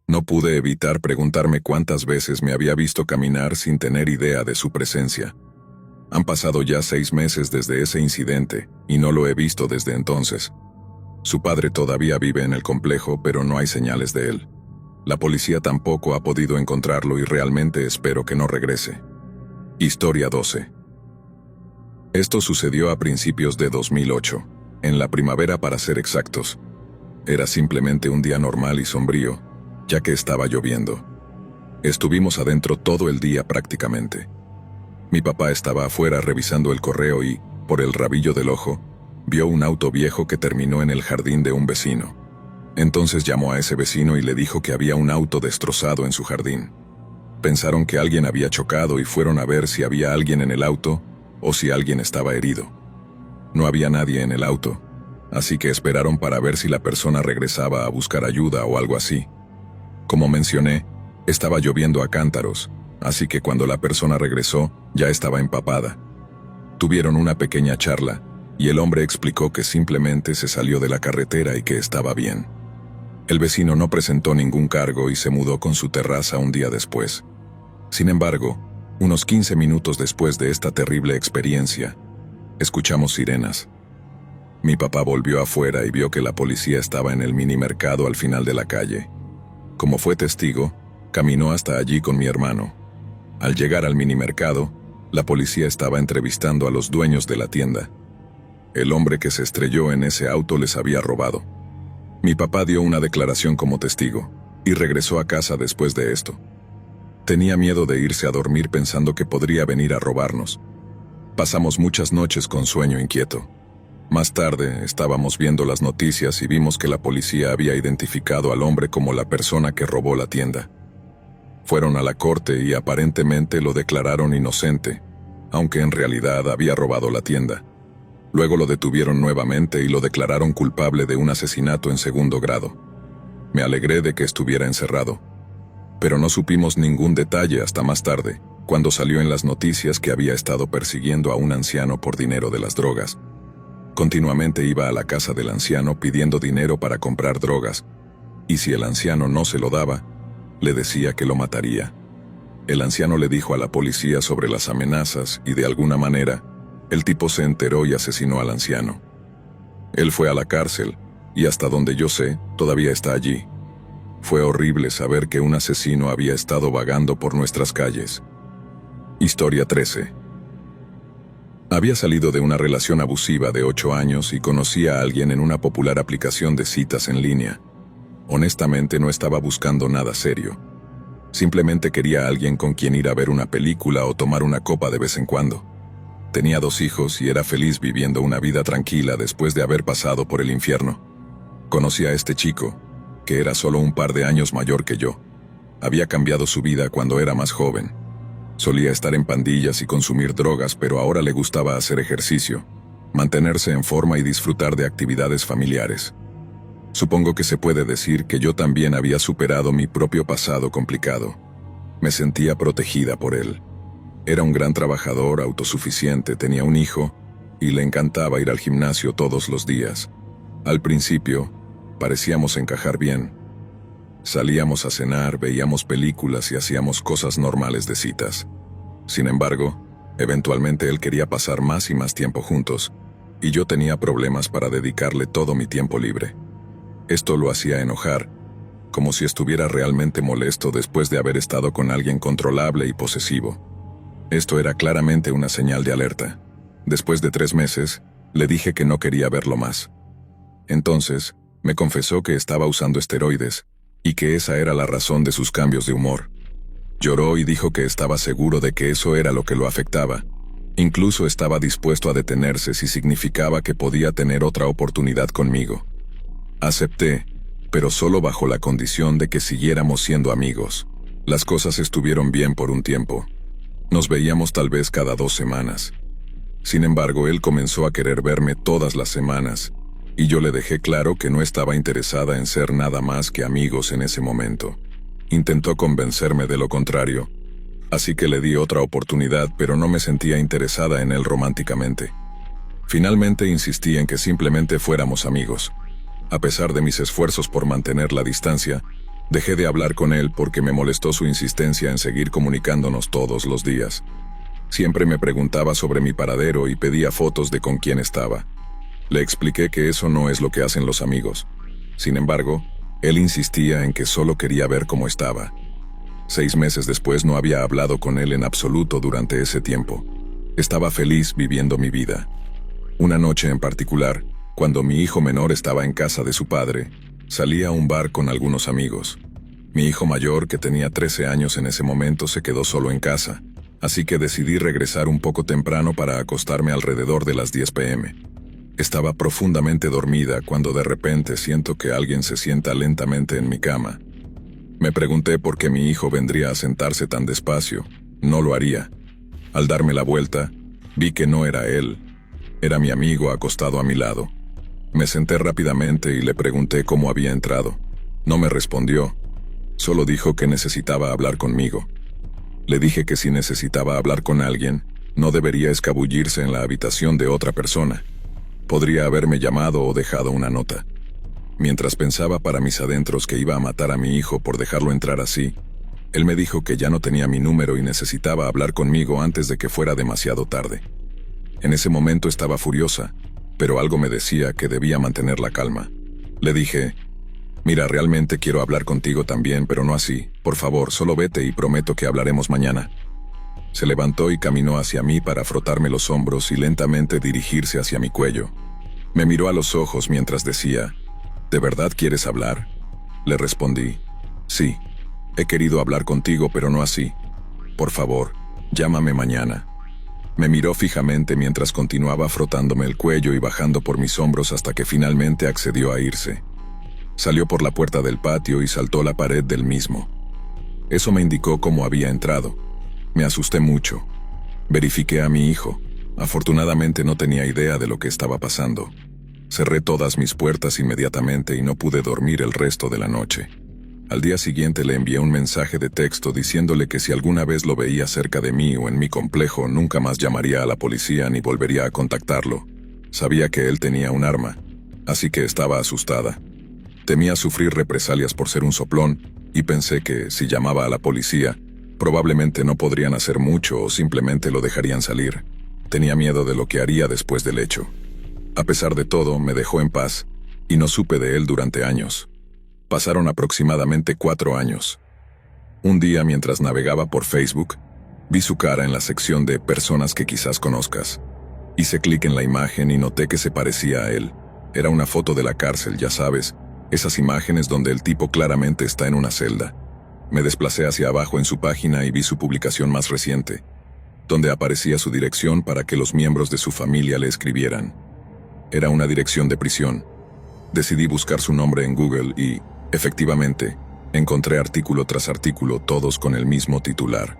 Speaker 1: No pude evitar preguntarme cuántas veces me había visto caminar sin tener idea de su presencia. Han pasado ya 6 meses desde ese incidente, y no lo he visto desde entonces. Su padre todavía vive en el complejo, pero no hay señales de él. La policía tampoco ha podido encontrarlo y realmente espero que no regrese. Historia 12. Esto sucedió a principios de 2008, en la primavera para ser exactos. Era simplemente un día normal y sombrío, ya que estaba lloviendo. Estuvimos adentro todo el día prácticamente. Mi papá estaba afuera revisando el correo y, por el rabillo del ojo, vio un auto viejo que terminó en el jardín de un vecino. Entonces llamó a ese vecino y le dijo que había un auto destrozado en su jardín. Pensaron que alguien había chocado y fueron a ver si había alguien en el auto o si alguien estaba herido. No había nadie en el auto, así que esperaron para ver si la persona regresaba a buscar ayuda o algo así. Como mencioné, Estaba lloviendo a cántaros, así que cuando la persona regresó, ya estaba empapada. Tuvieron una pequeña charla, y el hombre explicó que simplemente se salió de la carretera y que estaba bien. El vecino no presentó ningún cargo y se mudó con su terraza un día después. Sin embargo, unos 15 minutos después de esta terrible experiencia, escuchamos sirenas. Mi papá volvió afuera y vio que la policía estaba en el minimercado al final de la calle. Como fue testigo, caminó hasta allí con mi hermano. Al llegar al minimercado, la policía estaba entrevistando a los dueños de la tienda. El hombre que se estrelló en ese auto les había robado. Mi papá dio una declaración como testigo, y regresó a casa después de esto. Tenía miedo de irse a dormir pensando que podría venir a robarnos. Pasamos muchas noches con sueño inquieto. Más tarde, estábamos viendo las noticias y vimos que la policía había identificado al hombre como la persona que robó la tienda. Fueron a la corte y aparentemente lo declararon inocente, aunque en realidad había robado la tienda. Luego lo detuvieron nuevamente y lo declararon culpable de un asesinato en segundo grado. Me alegré de que estuviera encerrado, pero no supimos ningún detalle hasta más tarde, cuando salió en las noticias que había estado persiguiendo a un anciano por dinero de las drogas. Continuamente iba a la casa del anciano pidiendo dinero para comprar drogas, y si el anciano no se lo daba, le decía que lo mataría. El anciano le dijo a la policía sobre las amenazas y de alguna manera, el tipo se enteró y asesinó al anciano. Él fue a la cárcel, y hasta donde yo sé, todavía está allí. Fue horrible saber que un asesino había estado vagando por nuestras calles. Historia 13. Había salido de una relación abusiva de 8 años y conocía a alguien en una popular aplicación de citas en línea. Honestamente no estaba buscando nada serio. Simplemente quería a alguien con quien ir a ver una película o tomar una copa de vez en cuando. Tenía 2 hijos y era feliz viviendo una vida tranquila después de haber pasado por el infierno. Conocí a este chico, que era solo un par de años mayor que yo. Había cambiado su vida cuando era más joven. Solía estar en pandillas y consumir drogas, pero ahora le gustaba hacer ejercicio, mantenerse en forma y disfrutar de actividades familiares. Supongo que se puede decir que yo también había superado mi propio pasado complicado. Me sentía protegida por él. Era un gran trabajador, autosuficiente, tenía un hijo, y le encantaba ir al gimnasio todos los días. Al principio, parecíamos encajar bien. Salíamos a cenar, veíamos películas y hacíamos cosas normales de citas. Sin embargo, eventualmente él quería pasar más y más tiempo juntos, y yo tenía problemas para dedicarle todo mi tiempo libre. Esto lo hacía enojar, como si estuviera realmente molesto después de haber estado con alguien controlable y posesivo. Esto era claramente una señal de alerta. Después de 3 meses, le dije que no quería verlo más. Entonces, me confesó que estaba usando esteroides, y que esa era la razón de sus cambios de humor. Lloró y dijo que estaba seguro de que eso era lo que lo afectaba. Incluso estaba dispuesto a detenerse si significaba que podía tener otra oportunidad conmigo. Acepté, pero solo bajo la condición de que siguiéramos siendo amigos. Las cosas estuvieron bien por un tiempo. Nos veíamos tal vez cada 2 semanas. Sin embargo, él comenzó a querer verme todas las semanas, y yo le dejé claro que no estaba interesada en ser nada más que amigos en ese momento. Intentó convencerme de lo contrario, así que le di otra oportunidad, pero no me sentía interesada en él románticamente. Finalmente insistí en que simplemente fuéramos amigos. A pesar de mis esfuerzos por mantener la distancia, dejé de hablar con él porque me molestó su insistencia en seguir comunicándonos todos los días. Siempre me preguntaba sobre mi paradero y pedía fotos de con quién estaba. Le expliqué que eso no es lo que hacen los amigos. Sin embargo, él insistía en que solo quería ver cómo estaba. 6 meses después no había hablado con él en absoluto durante ese tiempo. Estaba feliz viviendo mi vida. Una noche en particular, cuando mi hijo menor estaba en casa de su padre, salí a un bar con algunos amigos. Mi hijo mayor, que tenía 13 años en ese momento, se quedó solo en casa, así que decidí regresar un poco temprano para acostarme alrededor de las 10 p.m. Estaba profundamente dormida cuando de repente siento que alguien se sienta lentamente en mi cama. Me pregunté por qué mi hijo vendría a sentarse tan despacio. No lo haría. Al darme la vuelta, vi que no era él. Era mi amigo acostado a mi lado. Me senté rápidamente y le pregunté cómo había entrado. No me respondió. Solo dijo que necesitaba hablar conmigo. Le dije que si necesitaba hablar con alguien, no debería escabullirse en la habitación de otra persona. Podría haberme llamado o dejado una nota. Mientras pensaba para mis adentros que iba a matar a mi hijo por dejarlo entrar así, él me dijo que ya no tenía mi número y necesitaba hablar conmigo antes de que fuera demasiado tarde. En ese momento estaba furiosa, pero algo me decía que debía mantener la calma. Le dije: mira, realmente quiero hablar contigo también, pero no así. Por favor, solo vete y prometo que hablaremos mañana. Se levantó y caminó hacia mí para frotarme los hombros y lentamente dirigirse hacia mi cuello. Me miró a los ojos mientras decía: ¿de verdad quieres hablar? Le respondí: sí, he querido hablar contigo, pero no así. Por favor, llámame mañana. Me miró fijamente mientras continuaba frotándome el cuello y bajando por mis hombros hasta que finalmente accedió a irse. Salió por la puerta del patio y saltó la pared del mismo. Eso me indicó cómo había entrado. Me asusté mucho. Verifiqué a mi hijo. Afortunadamente no tenía idea de lo que estaba pasando. Cerré todas mis puertas inmediatamente y no pude dormir el resto de la noche. Al día siguiente le envié un mensaje de texto diciéndole que si alguna vez lo veía cerca de mí o en mi complejo, nunca más llamaría a la policía ni volvería a contactarlo. Sabía que él tenía un arma, así que estaba asustada. Temía sufrir represalias por ser un soplón, y pensé que, si llamaba a la policía, probablemente no podrían hacer mucho o simplemente lo dejarían salir. Tenía miedo de lo que haría después del hecho. A pesar de todo, me dejó en paz, y no supe de él durante años. Pasaron aproximadamente 4 años. Un día, mientras navegaba por Facebook, vi su cara en la sección de personas que quizás conozcas. Hice clic en la imagen y noté que se parecía a él. Era una foto de la cárcel, ya sabes, esas imágenes donde el tipo claramente está en una celda. Me desplacé hacia abajo en su página y vi su publicación más reciente, donde aparecía su dirección para que los miembros de su familia le escribieran. Era una dirección de prisión. Decidí buscar su nombre en Google y, efectivamente, encontré artículo tras artículo, todos con el mismo titular: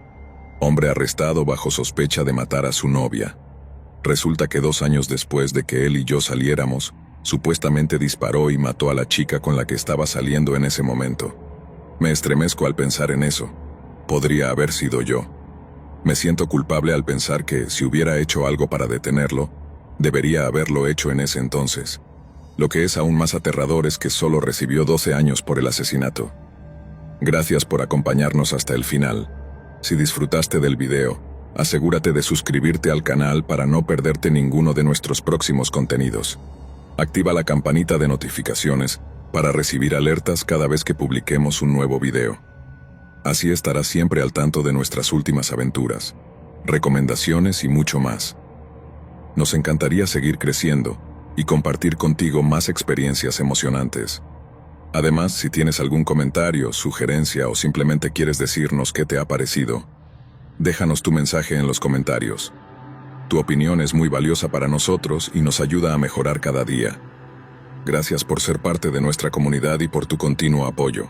Speaker 1: hombre arrestado bajo sospecha de matar a su novia. Resulta que 2 años después de que él y yo saliéramos, supuestamente disparó y mató a la chica con la que estaba saliendo en ese momento. Me estremezco al pensar en eso. Podría haber sido yo. Me siento culpable al pensar que, si hubiera hecho algo para detenerlo, debería haberlo hecho en ese entonces. Lo que es aún más aterrador es que solo recibió 12 años por el asesinato. Gracias por acompañarnos hasta el final. Si disfrutaste del video, asegúrate de suscribirte al canal para no perderte ninguno de nuestros próximos contenidos. Activa la campanita de notificaciones para recibir alertas cada vez que publiquemos un nuevo video. Así estarás siempre al tanto de nuestras últimas aventuras, recomendaciones y mucho más. Nos encantaría seguir creciendo y compartir contigo más experiencias emocionantes. Además, si tienes algún comentario, sugerencia o simplemente quieres decirnos qué te ha parecido, déjanos tu mensaje en los comentarios. Tu opinión es muy valiosa para nosotros y nos ayuda a mejorar cada día. Gracias por ser parte de nuestra comunidad y por tu continuo apoyo.